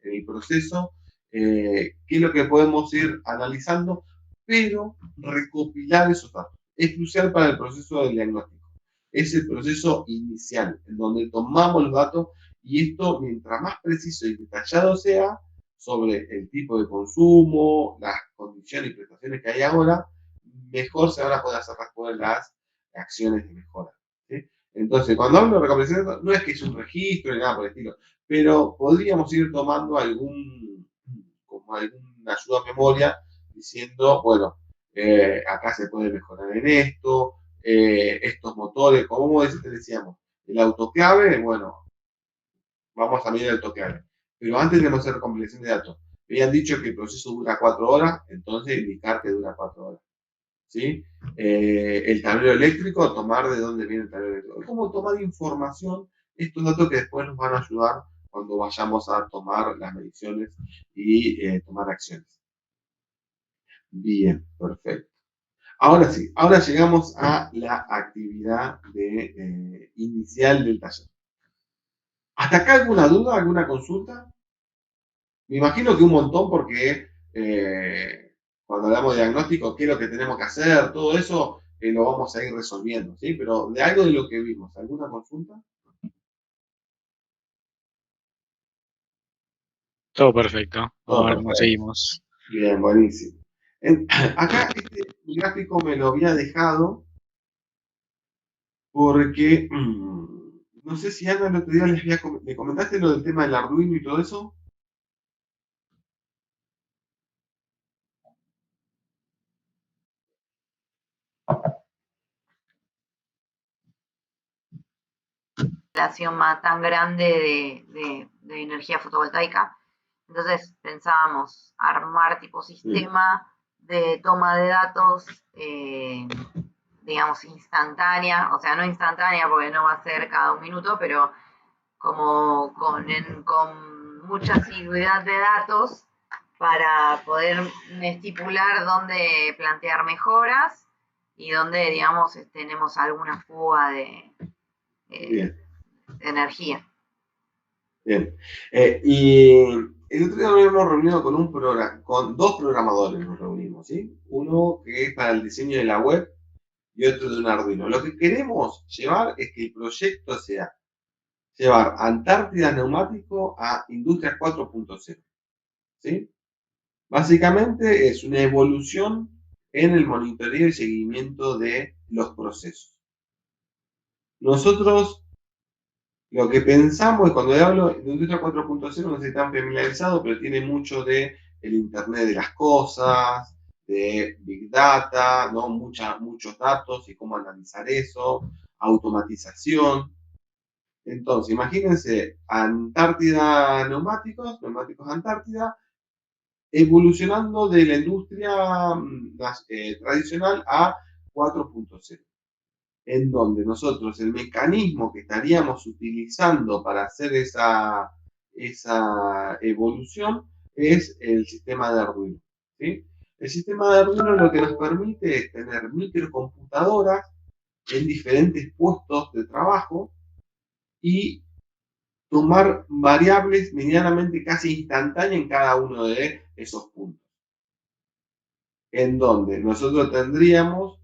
el proceso, qué es lo que podemos ir analizando, pero recopilar esos datos. Es crucial para el proceso del diagnóstico. Es el proceso inicial, en donde tomamos los datos y esto, mientras más preciso y detallado sea sobre el tipo de consumo, las condiciones y prestaciones que hay ahora, mejor se van a poder hacer las acciones de mejora, ¿sí? Entonces, cuando hablo de recopilación, no es que es un registro ni nada por el estilo, pero podríamos ir tomando como alguna ayuda a memoria diciendo, bueno, acá se puede mejorar en esto, estos motores, como decíamos, el autoclave, bueno, vamos a medir el autoclave. Pero antes de hacer recopilación de datos, habían dicho que el proceso dura 4 horas, entonces indicar que dura 4 horas. ¿Sí? El tablero eléctrico, tomar de dónde viene el tablero eléctrico. Es como tomar información, estos datos que después nos van a ayudar cuando vayamos a tomar las mediciones y tomar acciones. Bien, perfecto. Ahora sí, ahora llegamos a la actividad inicial del taller. ¿Hasta acá alguna duda, alguna consulta? Me imagino que un montón porque cuando hablamos de diagnóstico, qué es lo que tenemos que hacer, todo eso lo vamos a ir resolviendo, ¿sí? Pero de algo de lo que vimos, ¿alguna consulta? Todo perfecto. Vamos Todo a ver cómo perfecto. seguimos. Bien, buenísimo. Acá este gráfico me lo había dejado porque no sé si Ana el otro día le comentaste lo del tema del Arduino y todo eso. Instalación tan grande de energía fotovoltaica. Entonces pensábamos armar tipo sistema de toma de datos, digamos, instantánea, o sea, no instantánea porque no va a ser cada un minuto, pero como con mucha asiduidad de datos para poder estipular dónde plantear mejoras y dónde, digamos, tenemos alguna fuga de energía. Bien. Y el otro día nos hemos reunido con dos programadores, nos reunimos, ¿sí? Uno que es para el diseño de la web y otro de un Arduino. Lo que queremos llevar es que el proyecto sea llevar Antártida Neumático a Industria 4.0, ¿sí? Básicamente es una evolución en el monitoreo y seguimiento de los procesos. Nosotros lo que pensamos, y cuando hablo de industria 4.0, no sé si están familiarizados, pero tiene mucho de el Internet de las cosas, de Big Data, ¿no? Muchos datos y cómo analizar eso, automatización. Entonces, imagínense Antártida neumáticos Antártida, evolucionando de la industria tradicional a 4.0, en donde nosotros el mecanismo que estaríamos utilizando para hacer esa evolución es el sistema de Arduino, ¿sí? El sistema de Arduino lo que nos permite es tener microcomputadoras en diferentes puestos de trabajo y tomar variables medianamente casi instantáneas en cada uno de esos puntos. En donde nosotros tendríamos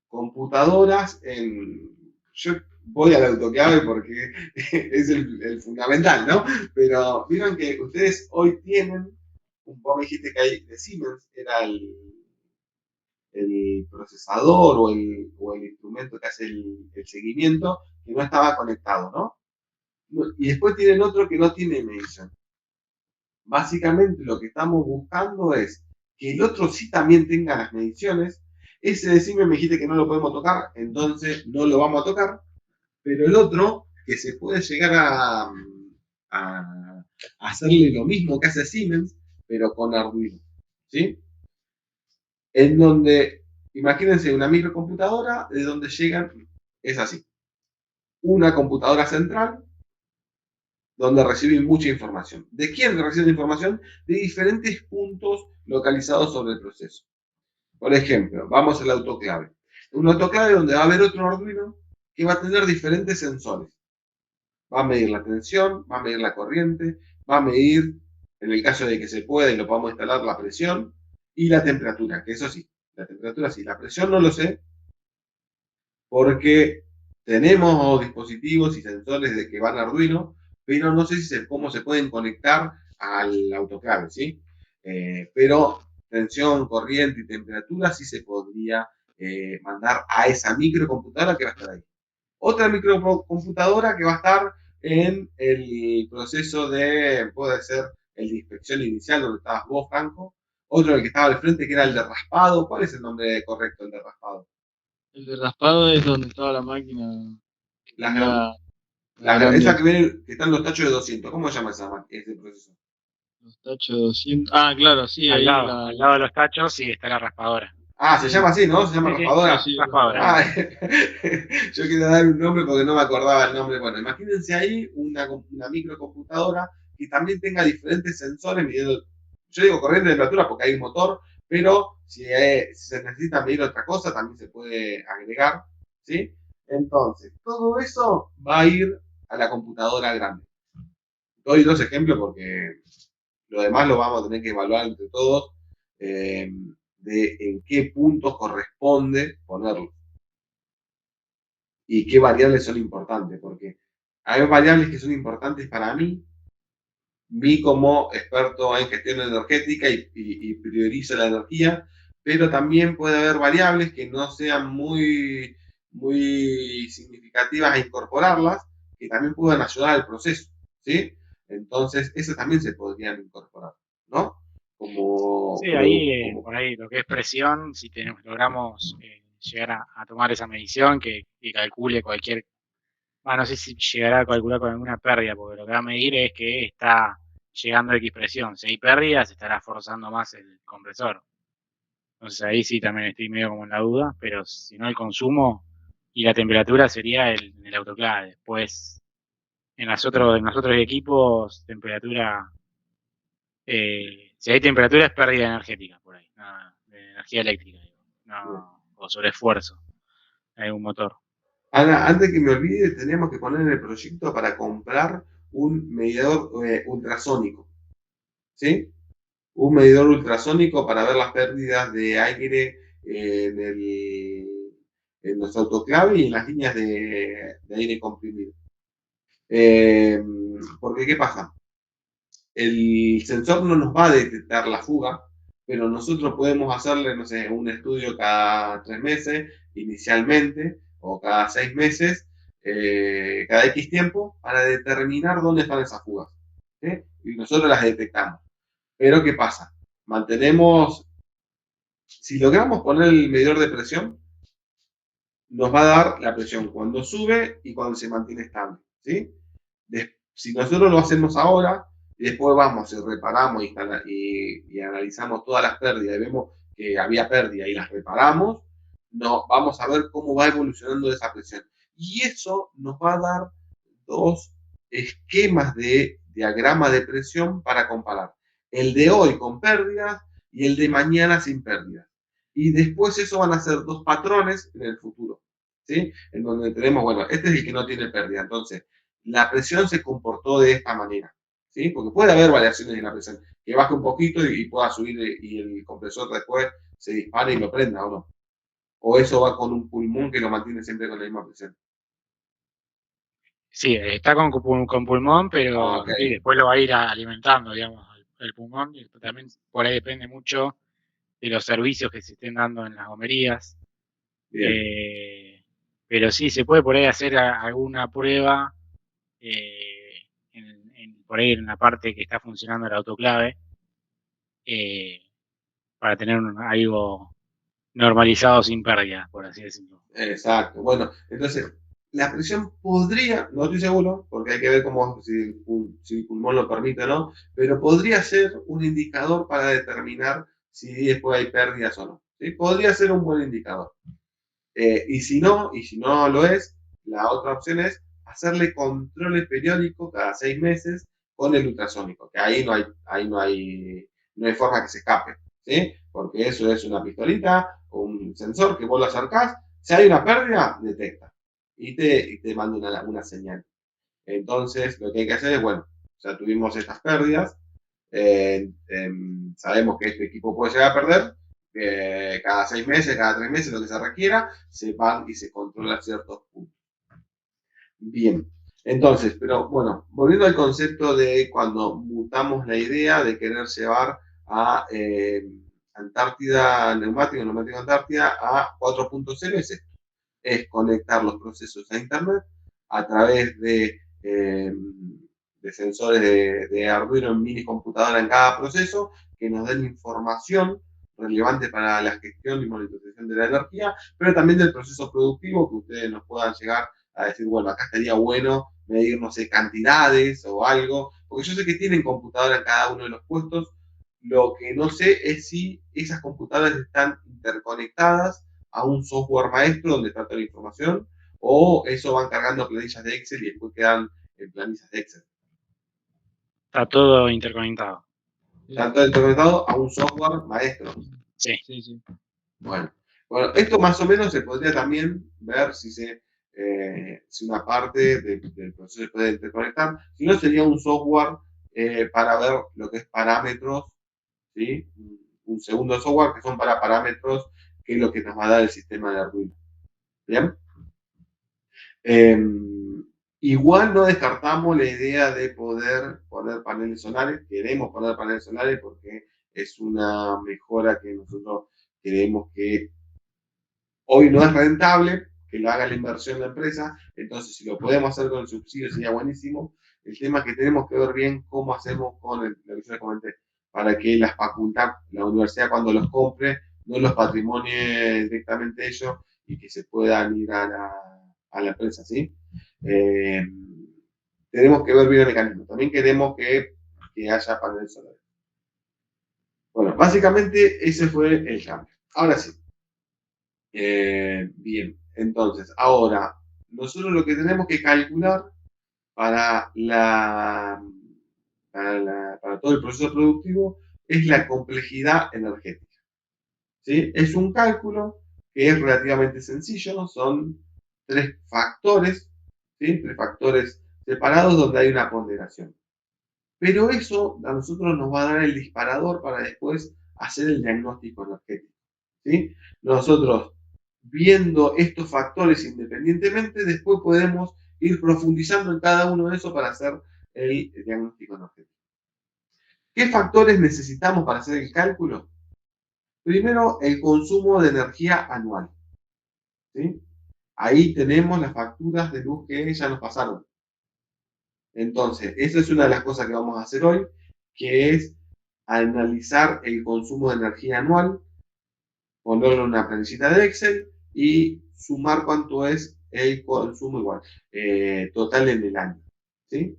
computadoras yo voy al autoclave porque es el fundamental, ¿no? Pero vieron que ustedes hoy tienen, vos me dijiste que ahí de Siemens era el procesador o el instrumento que hace el seguimiento que no estaba conectado, ¿no? Y después tienen otro que no tiene medición. Básicamente lo que estamos buscando es que el otro sí también tenga las mediciones. Ese de Siemens me dijiste que no lo podemos tocar, entonces no lo vamos a tocar. Pero el otro, que se puede llegar a hacerle lo mismo que hace Siemens, pero con Arduino, ¿sí? En donde, imagínense una microcomputadora de donde llegan, es así, una computadora central donde reciben mucha información. ¿De quién reciben información? De diferentes puntos localizados sobre el proceso. Por ejemplo, vamos al autoclave. Un autoclave donde va a haber otro Arduino que va a tener diferentes sensores. Va a medir la tensión, va a medir la corriente, va a medir, en el caso de que se pueda y lo podamos instalar, la presión y la temperatura, que eso sí, la temperatura sí, la presión no lo sé, porque tenemos dispositivos y sensores de que van a Arduino, pero no sé cómo se pueden conectar al autoclave, ¿sí? Pero tensión, corriente y temperatura sí se podría mandar a esa microcomputadora que va a estar ahí. Otra microcomputadora que va a estar en el proceso puede ser el de inspección inicial, donde estabas vos, Franco. Otro el que estaba al frente, que era el de raspado. ¿Cuál es el nombre correcto, el de raspado? El de raspado es donde estaba la máquina. Esa que están los tachos de 200. ¿Cómo se llama ese proceso? Los tachos de 200. Ah, claro, sí, Al ahí lado de los tachos sí está la raspadora. Ah, se llama así, ¿no? Se llama Sí, sí, raspadora. sí, raspadora. Ah, yo quería dar un nombre porque no me acordaba el nombre. Bueno, imagínense ahí una microcomputadora que también tenga diferentes sensores midiendo, yo digo corriente y temperatura porque hay un motor, pero si se necesita medir otra cosa también se puede agregar, ¿sí? Entonces, todo eso va a ir a la computadora grande. Doy dos ejemplos porque lo demás lo vamos a tener que evaluar entre todos de en qué puntos corresponde ponerlo y qué variables son importantes, porque hay variables que son importantes para mí como experto en gestión energética y priorizo la energía, pero también puede haber variables que no sean muy significativas a incorporarlas, que también puedan ayudar al proceso, ¿sí? Entonces, esas también se podrían incorporar, ¿no? Sí, ahí, por ahí, lo que es presión, si logramos llegar a tomar esa medición que calcule cualquier, no sé si llegará a calcular con alguna pérdida, porque lo que va a medir es que está llegando a X presión. Si hay pérdidas, estará forzando más el compresor. Entonces ahí sí también estoy medio como en la duda, pero si no el consumo y la temperatura sería el autoclave. Después, en los otros equipos, temperatura, si hay temperatura es pérdida energética por ahí, de energía eléctrica, digo, o sobreesfuerzo, hay un motor. Ana, antes que me olvide, tenemos que poner en el proyecto para comprar un medidor ultrasónico, ¿sí? Un medidor ultrasónico para ver las pérdidas de aire en los autoclaves y en las líneas de aire comprimido. Porque, ¿qué pasa? El sensor no nos va a detectar la fuga, pero nosotros podemos hacerle, no sé, un estudio cada 3 meses inicialmente, o cada 6 meses, cada X tiempo, para determinar dónde están esas fugas, ¿sí? Y nosotros las detectamos. Pero ¿qué pasa? Si logramos poner el medidor de presión, nos va a dar la presión cuando sube y cuando se mantiene estable, ¿sí? Si nosotros lo hacemos ahora y después vamos y reparamos y analizamos todas las pérdidas y vemos que había pérdida y las reparamos, vamos a ver cómo va evolucionando esa presión. Y eso nos va a dar dos esquemas de diagrama de presión para comparar. El de hoy con pérdidas y el de mañana sin pérdidas. Y después eso van a ser dos patrones en el futuro. ¿sí? En donde tenemos, bueno, este es el que no tiene pérdida. Entonces, la presión se comportó de esta manera, ¿sí? Porque puede haber variaciones en la presión, que baje un poquito y pueda subir y el compresor después se dispare y lo prenda, ¿o no? O eso va con un pulmón que lo mantiene siempre con la misma presión. Sí, está con pulmón, pero Ok, sí, después lo va a ir alimentando, digamos, el pulmón. Y también por ahí depende mucho de los servicios que se estén dando en las gomerías. bien. Pero sí, se puede por ahí hacer alguna prueba por ahí en la parte que está funcionando el autoclave eh, para tener algo normalizado sin pérdida, por así decirlo. Exacto. Bueno, entonces, la presión podría, no estoy seguro, porque hay que ver cómo, si el pulmón lo permite o no, pero podría ser un indicador para determinar si después hay pérdidas o no. ¿Sí? Podría ser un buen indicador. Y si no lo es, la otra opción es hacerle controles periódicos cada 6 meses con el ultrasónico, que ahí no hay forma que se escape, ¿sí? Porque eso es una pistolita o un sensor que vos lo acercás, si hay una pérdida, detecta y te manda una señal. Entonces, lo que hay que hacer es, bueno, ya tuvimos estas pérdidas, sabemos que este equipo puede llegar a perder, cada 6 meses, cada 3 meses, lo que se requiera, se van y se controla ciertos puntos. Bien, entonces, pero bueno, volviendo al concepto de cuando mutamos la idea de querer llevar a Antártida, neumático Antártida a 4.0 es conectar los procesos a Internet a través de sensores de Arduino en mini computadora en cada proceso que nos den información relevante para la gestión y monitorización de la energía, pero también del proceso productivo que ustedes nos puedan llegar a decir, bueno, acá estaría bueno medir, no sé, cantidades o algo, porque yo sé que tienen computadora en cada uno de los puestos, lo que no sé es si esas computadoras están interconectadas a un software maestro donde está toda la información, o eso van cargando planillas de Excel y después quedan en planillas de Excel. Está todo interconectado. Está todo interconectado a un software maestro. Sí. Sí, sí. Bueno, esto más o menos se podría también ver si una parte del proceso se puede interconectar. Si no, sería un software para ver lo que es parámetros, ¿sí? Un segundo software que son para parámetros, que es lo que nos va a dar el sistema de Arduino. ¿Bien? Eh, Igual no descartamos la idea de poder poner paneles solares. Queremos poner paneles solares porque es una mejora que nosotros queremos que hoy no es rentable, que lo haga la inversión la empresa. Entonces, si lo podemos hacer con el subsidio sería buenísimo. El tema es que tenemos que ver bien cómo hacemos con lo que yo les comenté, para que la facultad, la universidad cuando los compre, no los patrimonie directamente ellos y que se puedan ir a la empresa, ¿sí? Eh, Tenemos que ver bien el mecanismo. También queremos que haya paneles solares. Bueno, básicamente ese fue el cambio. Ahora sí. Bien, entonces, ahora, nosotros lo que tenemos que calcular para, para todo el proceso productivo es la complejidad energética. ¿Sí? Es un cálculo que es relativamente sencillo, son 3 factores, ¿sí? 3 factores separados donde hay una ponderación. Pero eso a nosotros nos va a dar el disparador para después hacer el diagnóstico energético. ¿Sí? Nosotros, viendo estos factores independientemente, después podemos ir profundizando en cada uno de esos para hacer el diagnóstico energético. ¿Qué factores necesitamos para hacer el cálculo? Primero, el consumo de energía anual. ¿Sí? Ahí tenemos las facturas de luz que ya nos pasaron. Entonces, esa es una de las cosas que vamos a hacer hoy, que es analizar el consumo de energía anual, ponerlo en una planillita de Excel y sumar cuánto es el consumo igual, total en el año. ¿Sí?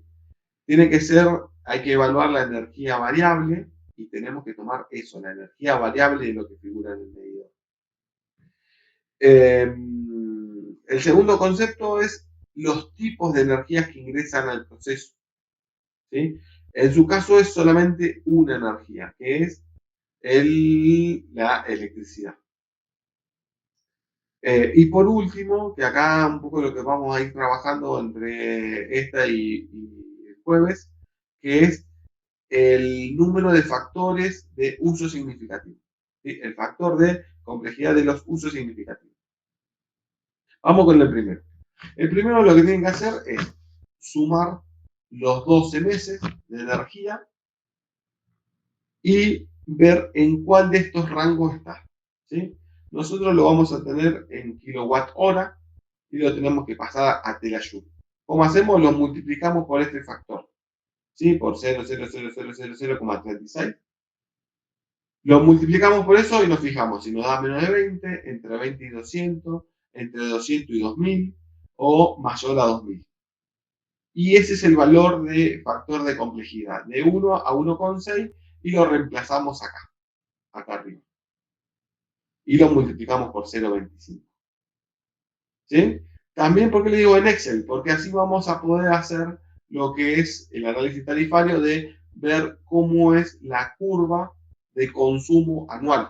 Tiene que ser, hay que evaluar la energía variable y tenemos que tomar eso, la energía variable de lo que figura en el medidor. El segundo concepto es los tipos de energías que ingresan al proceso. ¿Sí? En su caso es solamente una energía, que es la electricidad. Y por último, que acá un poco lo que vamos a ir trabajando entre esta y el jueves, que es el número de factores de uso significativo. ¿Sí? El factor de complejidad de los usos significativos. Vamos con el primero. El primero lo que tienen que hacer es sumar los 12 meses de energía y ver en cuál de estos rangos está. ¿Sí? Nosotros lo vamos a tener en kilowatt hora y lo tenemos que pasar a Telayout. ¿Cómo hacemos? Lo multiplicamos por este factor. ¿Sí? Por 0,00000,36. Lo multiplicamos por eso y nos fijamos si nos da menos de 20, entre 20 y 200, entre 200 y 2000 o mayor a 2000. Y ese es el valor de factor de complejidad, de 1 a 1,6 y lo reemplazamos acá arriba. Y lo multiplicamos por 0,25. ¿Sí? También, ¿por qué le digo en Excel? Porque así vamos a poder hacer lo que es el análisis tarifario de ver cómo es la curva de consumo anual.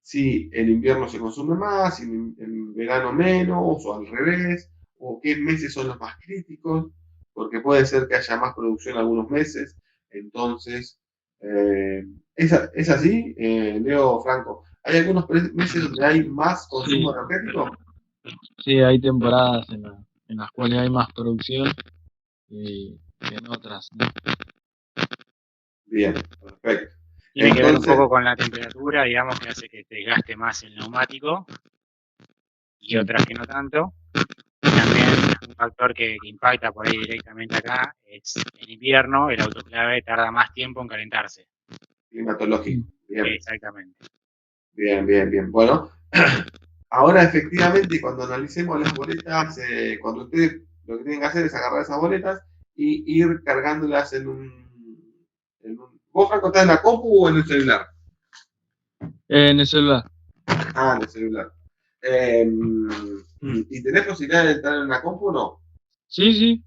Si en invierno se consume más, si en verano menos, o al revés, o qué meses son los más críticos, porque puede ser que haya más producción algunos meses. Entonces, ¿es así, Leo Franco? ¿Hay algunos meses donde hay más consumo Sí, energético? sí, hay temporadas en las cuales hay más producción que en otras, ¿no? Bien, perfecto. Tiene que ver un Entonces, poco con la temperatura, digamos, que hace que te gaste más el neumático y Sí. otras que no tanto. También un factor que impacta por ahí directamente acá es en invierno el autoclave tarda más tiempo en calentarse. climatológico. Bien, Exactamente. bien. Bueno, ahora efectivamente cuando analicemos las boletas, cuando ustedes lo que tienen que hacer es agarrar esas boletas y ir cargándolas en un... ¿Vos, Franco, estás en la compu o en el celular? En el celular. Ah, en el celular. ¿Y tenés posibilidad de entrar en una compu o no? Sí, sí.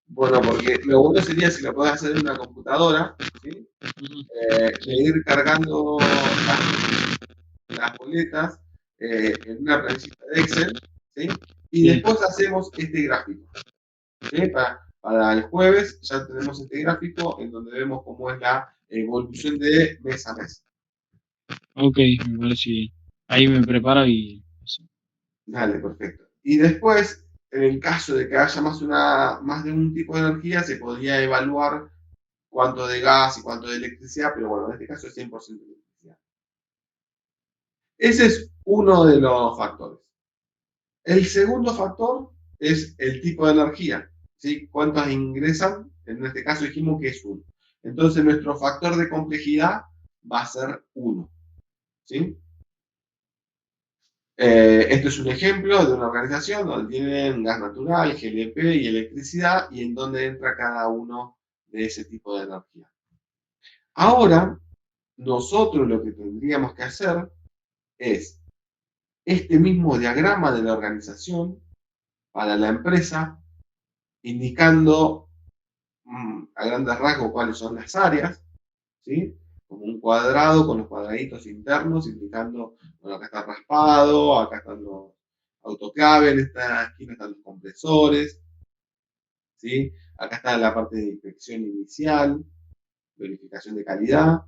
Bueno, porque lo bueno sería si lo podés hacer en una computadora, ¿sí? Sí. De ir cargando las boletas en una planillita de Excel, ¿sí? Y Sí. después hacemos este gráfico. ¿Sí? Para el jueves ya tenemos este gráfico en donde vemos cómo es la evolución de mes a mes. Ok, me parece bien. Ahí me preparo y eso. Dale, perfecto. Y después, en el caso de que haya más de un tipo de energía, se podría evaluar cuánto de gas y cuánto de electricidad, pero bueno, en este caso es 100% electricidad. Ese es uno de los factores. El segundo factor es el tipo de energía, ¿sí? ¿Cuántas ingresan? En este caso dijimos que es 1. Entonces nuestro factor de complejidad va a ser 1, ¿sí? Esto es un ejemplo de una organización donde tienen gas natural, GLP y electricidad y en donde entra cada uno de ese tipo de energía. Ahora, nosotros lo que tendríamos que hacer es este mismo diagrama de la organización para la empresa, indicando a grandes rasgos cuáles son las áreas, ¿sí? Como un cuadrado con los cuadraditos internos indicando, bueno, acá está raspado, acá están los autoclaves, en esta esquina están los compresores, ¿sí? Acá está la parte de inspección inicial, verificación de calidad.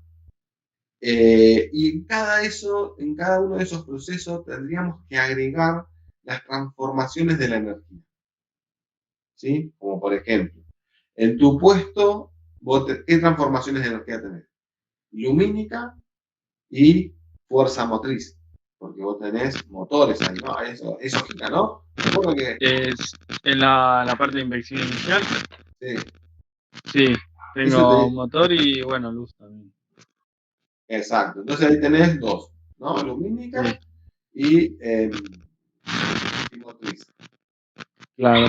Y en cada uno de esos procesos tendríamos que agregar las transformaciones de la energía, ¿sí? Como por ejemplo, en tu puesto, ¿qué transformaciones de energía tenés? Lumínica y fuerza motriz, porque vos tenés motores ahí, ¿no? Eso gira, ¿no? Recuerdo que... Es en la parte de inspección inicial. Sí, Sí, eso tengo motor y bueno, luz también. exacto. Entonces ahí tenés dos, ¿no? Lumínica y motriz. Claro.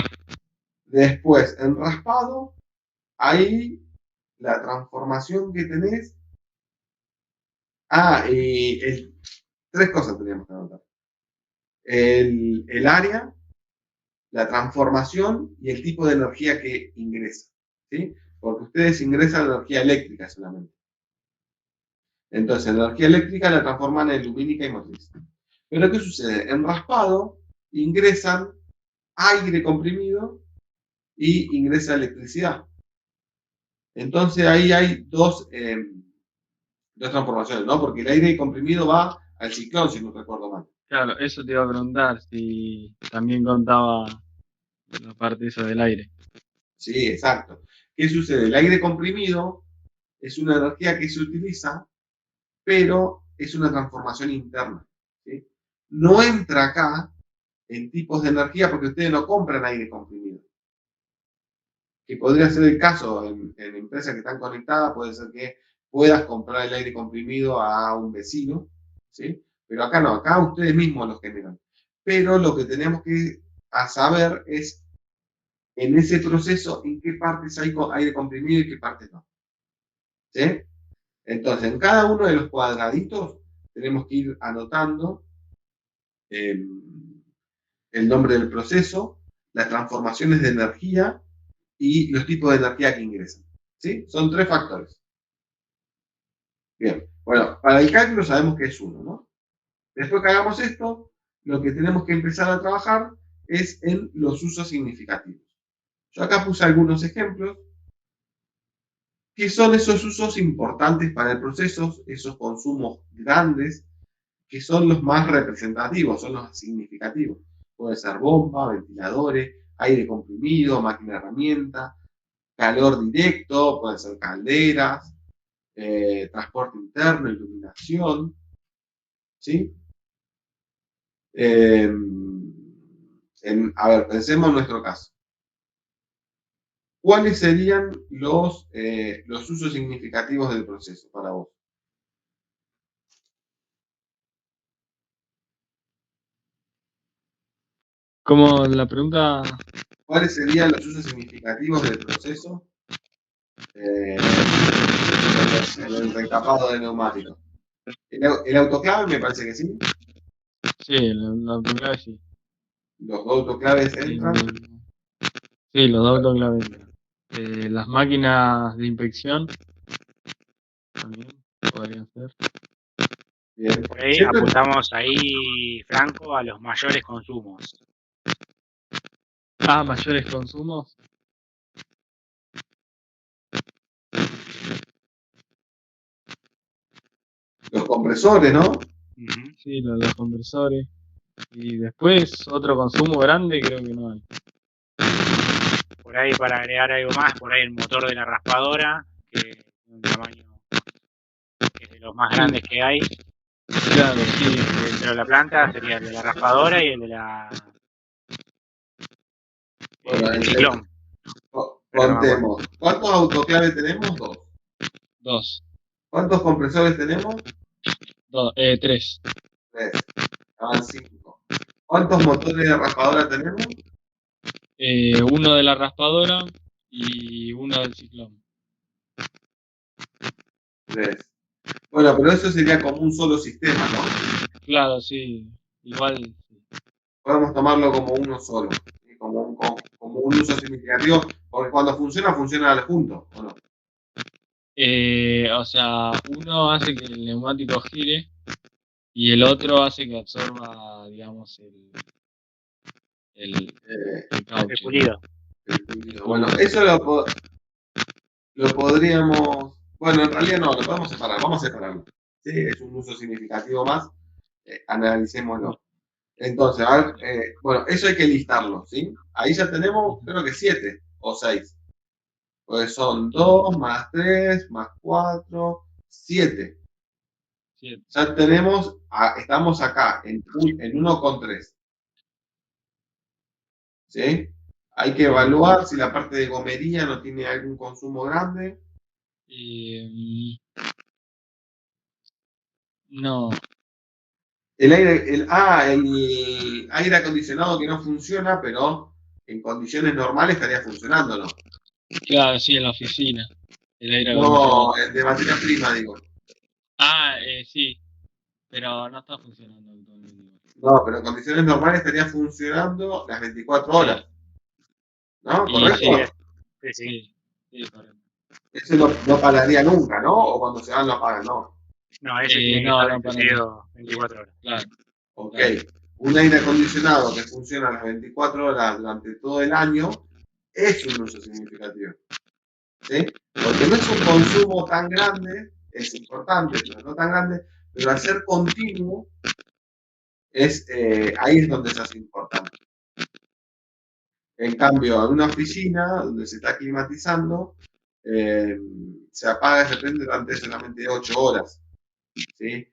Después, en raspado, ahí la transformación que tenés. Ah, tres cosas teníamos que anotar. El área, la transformación y el tipo de energía que ingresa, ¿sí? Porque ustedes ingresan energía eléctrica solamente. Entonces, la energía eléctrica la transforman en lumínica y motriz. Pero ¿qué sucede? En raspado ingresan aire comprimido y ingresa electricidad. Entonces ahí hay dos transformaciones, ¿no? Porque el aire comprimido va al ciclón, si no recuerdo mal. Claro, eso te iba a preguntar, si también contaba la parte esa del aire. Sí, exacto. ¿Qué sucede? El aire comprimido es una energía que se utiliza, pero es una transformación interna, ¿sí? No entra acá en tipos de energía porque ustedes no compran aire comprimido. Que podría ser el caso en empresas que están conectadas, puede ser que puedas comprar el aire comprimido a un vecino, ¿sí? Pero acá no, acá ustedes mismos lo generan. Pero lo que tenemos que saber es en ese proceso en qué partes hay aire comprimido y qué partes no, ¿sí? Entonces, en cada uno de los cuadraditos tenemos que ir anotando eh, el nombre del proceso, las transformaciones de energía y los tipos de energía que ingresan. ¿Sí? Son 3 factores. Bien, bueno, para el cálculo sabemos que es 1, ¿no? Después que hagamos esto, lo que tenemos que empezar a trabajar es en los usos significativos. Yo acá puse algunos ejemplos. ¿Qué son esos usos importantes para el proceso? Esos consumos grandes, que son los más representativos, son los significativos. Puede ser bomba, ventiladores, aire comprimido, máquina herramienta, calor directo, pueden ser calderas, transporte interno, iluminación, ¿sí? A ver, pensemos en nuestro caso. ¿Cuáles serían los usos significativos del proceso para vos? Como la pregunta, ¿Cuáles serían los usos significativos del proceso en el recapado de neumáticos? El autoclave me parece que sí. sí, la autoclave sí. Los dos autoclaves entran. Sí, los dos autoclaves entran. Las máquinas de inspección también podrían ser. Bien. Por ahí Siempre apuntamos ahí, Franco, a los mayores consumos. Ah, mayores consumos. los compresores, ¿no? Ujú. Sí, los compresores. Y después otro consumo grande creo que no hay. Por ahí, para agregar algo más, por ahí el motor de la raspadora, que es un tamaño que es de los más grandes que hay. Claro, sí. Dentro de la planta sería el de la raspadora y el de la Bueno, el ciclón. Pero no me acuerdo. contemos. ¿Cuántos autoclaves tenemos? 2. Dos. ¿Cuántos compresores tenemos? Tres. 3. Van 5. ¿Cuántos motores de raspadora tenemos? Uno de la raspadora y uno del ciclón. 3. Bueno, pero eso sería como un solo sistema, ¿no? Claro, sí. Igual. Podemos tomarlo como uno solo, ¿sí? como un uso significativo, porque cuando funciona, funciona al junto, ¿o no? O sea, uno hace que el neumático gire y el otro hace que absorba, digamos, el Eh, caucho. El pulido. el pulido. Bueno, eso lo podríamos. Bueno, en realidad no, lo podemos separar, vamos a separarlo. ¿Sí? Es un uso significativo más, analicémoslo. Entonces, a ver, bueno, eso hay que listarlo, ¿sí? Ahí ya tenemos, creo que 7 o 6. Pues son 2 más 3 más 4, 7. Sí. Ya tenemos, estamos acá en 1,3. ¿Sí? Hay que evaluar si la parte de gomería no tiene algún consumo grande. No, El aire acondicionado que no funciona, pero en condiciones normales estaría funcionando, ¿no? claro, sí, en la oficina. El aire No, acondicionado. el de materia prima, digo. Sí, pero no está funcionando actualmente. No, pero en condiciones normales estaría funcionando las 24 horas. ¿No? Y ¿Correcto? Sí, sí. sí, correcto. Ese no pararía nunca, ¿no? O cuando se van lo apagan, no. No, ese tiene que No, estar no, para mí. encendido 24 horas. Claro. Ok, un aire acondicionado que funciona las 24 horas durante todo el año es un uso significativo. ¿Sí? Porque no es un consumo tan grande, es importante, pero no tan grande, pero al ser continuo, ahí es donde se hace importante. En cambio, en una oficina donde se está climatizando, se apaga y se prende durante solamente 8 horas. ¿Sí?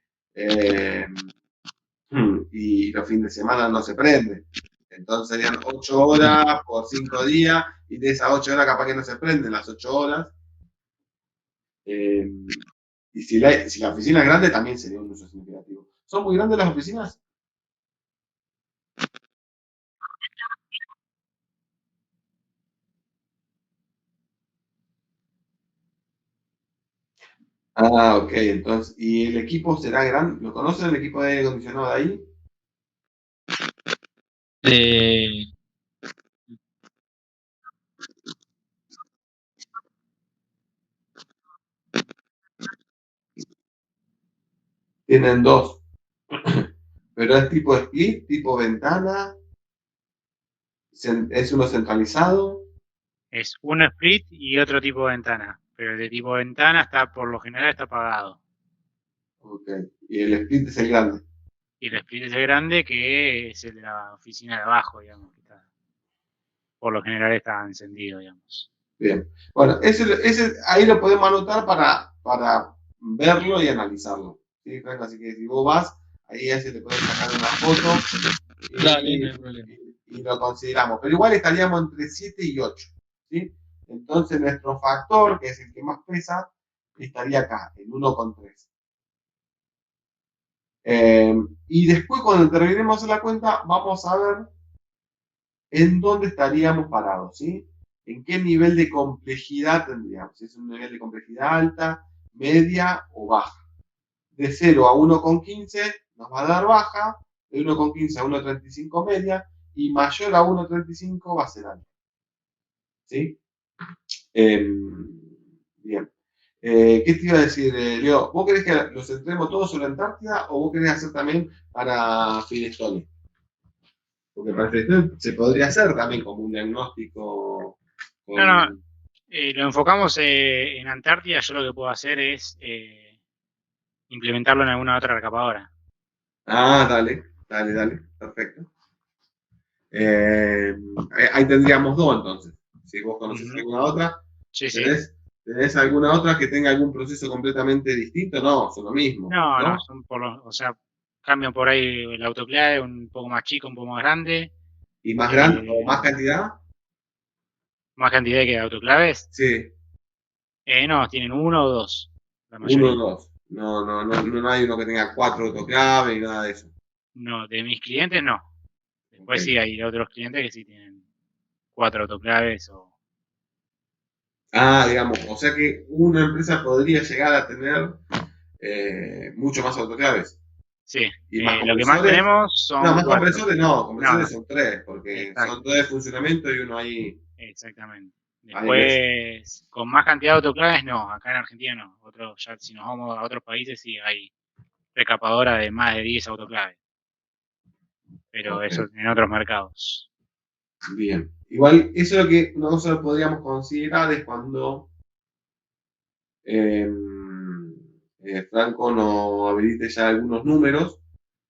Y los fines de semana no se prende. Entonces serían 8 horas por 5 días, y de esas 8 horas capaz que no se prenden las 8 horas. Y si la oficina es grande, también sería un uso significativo. ¿Son muy grandes las oficinas? Ah, ok, entonces, ¿y el equipo será grande? ¿Lo conocen el equipo de aire acondicionado de ahí? De, Tienen dos, pero es tipo split, tipo ventana, es uno centralizado. Es un split y otro tipo de ventana. Pero el de tipo de ventana está, por lo general, está apagado. Ok, y el split es el grande. Y el split es el grande, que es el de la oficina de abajo, digamos. Que está, por lo general está encendido, digamos. Bien, bueno, ahí lo podemos anotar para verlo y analizarlo. ¿Sí, Frank? Así que si vos vas, ahí ya se te puede sacar una foto dale, no hay problema. y lo consideramos. Pero igual estaríamos entre 7 y 8. ¿Sí? Entonces nuestro factor, que es el que más pesa, estaría acá, en 1,3. Y después cuando terminemos la cuenta, vamos a ver en dónde estaríamos parados, ¿sí? En qué nivel de complejidad tendríamos. Si es un nivel de complejidad alta, media o baja. De 0 a 1,15 nos va a dar baja, de 1,15 a 1,35 media, y mayor a 1,35 va a ser alta. ¿Sí? Bien. ¿Qué te iba a decir, Leo? ¿Vos querés que los centremos todos sobre la Antártida o vos querés hacer también para Firestone? Porque para Firestone se podría hacer también como un diagnóstico No, no. con... Lo enfocamos en Antártida. Yo lo que puedo hacer es implementarlo en alguna otra recapadora. Ah, dale, dale, dale, perfecto. Ahí tendríamos dos entonces. Si vos conocés alguna otra, Sí, sí. ¿tenés alguna otra que tenga algún proceso completamente distinto? No, son lo mismo, No, no, ¿no? son o sea, cambian por ahí el autoclave, un poco más chico, un poco más grande. ¿Y más grande o más Eh, cantidad? Más cantidad que autoclaves. Sí, No, tienen uno o dos, la uno o mayoría. dos. No hay uno que tenga 4 autoclaves y nada de eso. No, de mis clientes no. Ok. Después sí hay otros clientes que sí tienen 4 autoclaves o... Ah, digamos, o sea que una empresa podría llegar a tener mucho más autoclaves Sí, y más lo que más compresores. tenemos No, son más 4. compresores no, No, no, compresores son 3, porque son exacto, 2 de funcionamiento y uno ahí. exactamente. Ahí ves. Después, con más cantidad de autoclaves, no, acá en Argentina no. Ya si nos vamos a otros países, sí hay recapadora de más de 10 autoclaves, pero Ok, eso en otros mercados. bien. Igual, eso es lo que nosotros podríamos considerar es cuando eh, Franco nos habilite ya algunos números,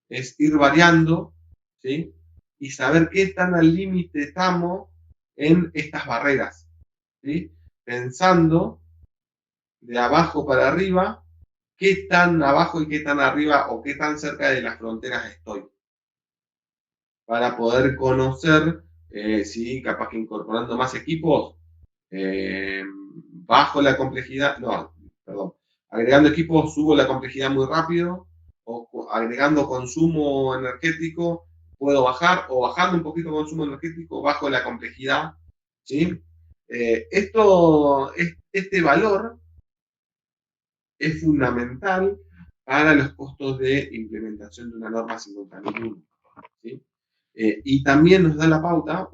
es ir variando, ¿sí? Y saber qué tan al límite estamos en estas barreras, ¿sí? Pensando de abajo para arriba, qué tan abajo y qué tan arriba o qué tan cerca de las fronteras estoy, para poder conocer si capaz que incorporando más equipos, eh, bajo la complejidad, no, perdón, agregando equipos subo la complejidad muy rápido, o agregando consumo energético puedo bajar, o bajando un poquito consumo energético bajo la complejidad, ¿sí? Este valor es fundamental para los costos de implementación de una norma 50.001, ¿sí? Y también nos da la pauta,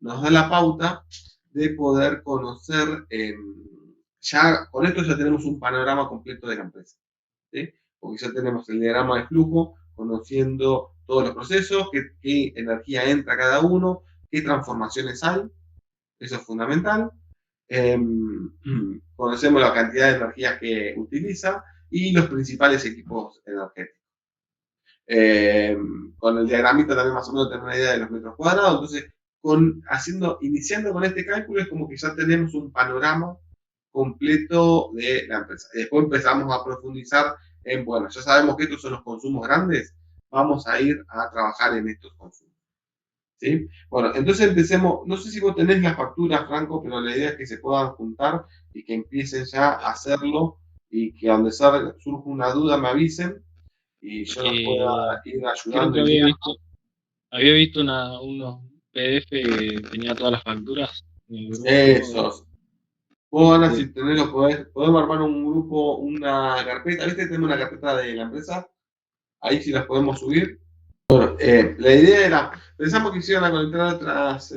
nos da la pauta de poder conocer, ya con esto ya tenemos un panorama completo de la empresa, ¿sí? Porque ya tenemos el diagrama de flujo, conociendo todos los procesos, qué energía entra cada uno, qué transformaciones hay, eso es fundamental. Conocemos la cantidad de energía que utiliza y los principales equipos energéticos. Con el diagramita también más o menos tenemos una idea de los metros cuadrados, entonces iniciando con este cálculo es como que ya tenemos un panorama completo de la empresa. Y después empezamos a profundizar en, bueno, ya sabemos que estos son los consumos grandes, vamos a ir a trabajar en estos consumos. ¿Sí? Bueno, entonces empecemos, no sé si vos tenés las facturas, Franco, pero la idea es que se puedan juntar y que empiecen ya a hacerlo y que donde surja una duda me avisen y yo los pueda ir Creo ayudando. que había visto unos PDF que tenía todas las facturas. Esos. Vos, Ana, si tenés, podemos armar un grupo, una carpeta. ¿Viste? Tenemos una carpeta de la empresa. Ahí sí las podemos subir. Bueno, la idea era, pensamos que se iban a conectar otras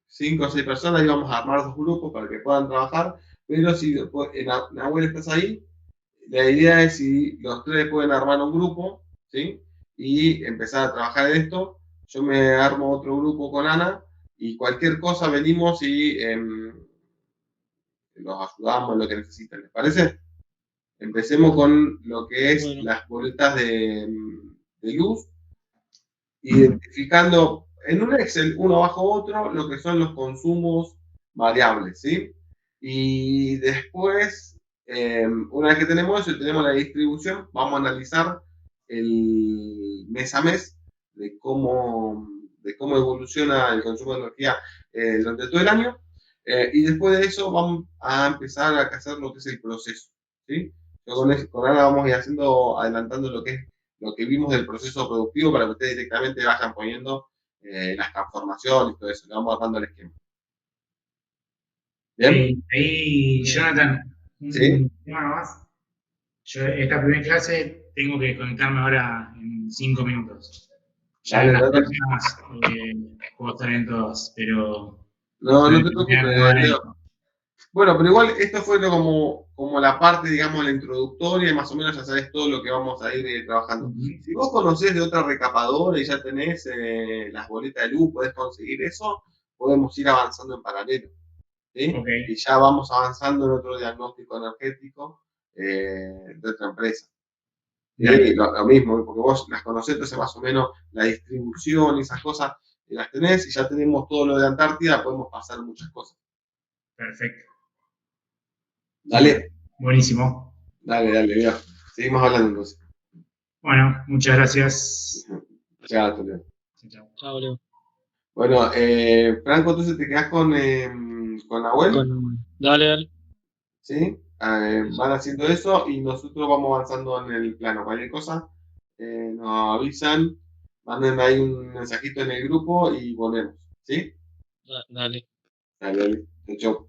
5 o 6 personas, íbamos a armar 2 grupos para que puedan trabajar, pero si después, Nahuel estás ahí, la idea es si los 3 pueden armar un grupo, ¿sí? Y empezar a trabajar en esto. Yo me armo otro grupo con Ana y cualquier cosa venimos y los ayudamos en lo que necesiten. ¿Les parece? Empecemos con lo que es las boletas de luz, identificando en un Excel uno bajo otro lo que son los consumos variables, ¿sí? Y después, una vez que tenemos eso y tenemos la distribución, vamos a analizar el mes a mes de cómo evoluciona el consumo de energía durante todo el año. Y después de eso vamos a empezar a hacer lo que es el proceso, ¿sí? Yo con Ana vamos a ir adelantando lo que vimos del proceso productivo para que ustedes directamente vayan poniendo las transformaciones y todo eso. Le vamos dando el esquema. ¿Bien? Ahí, Jonathan, ¿Sí? un tema nomás. Yo esta primera clase tengo que conectarme ahora en 5 minutos. Ya en las próximas puedo estar en todas, pero... No te preocupes, Leo. Bueno, pero igual esto fue como la parte, digamos, la introductoria y más o menos ya sabes todo lo que vamos a ir trabajando. Si vos conocés de otra recapadora y ya tenés las bolitas de luz, podés conseguir eso, podemos ir avanzando en paralelo. ¿Sí? Okay. Y ya vamos avanzando en otro diagnóstico energético de otra empresa. ¿Sí? Lo mismo, porque vos las conocés, entonces más o menos la distribución y esas cosas las tenés y ya tenemos todo lo de Antártida, podemos pasar muchas cosas. Perfecto. Dale. Buenísimo. Dale, Leo. Seguimos hablando entonces. Bueno, muchas gracias. Chao, Leo. Chao, Leo. Bueno, Franco, entonces te quedás con Nahuel. Dale. ¿Sí? Van haciendo eso y nosotros vamos avanzando en el plano. Cualquier cosa, nos avisan, manden ahí un mensajito en el grupo y volvemos. ¿Sí? Dale. Dale. Chau.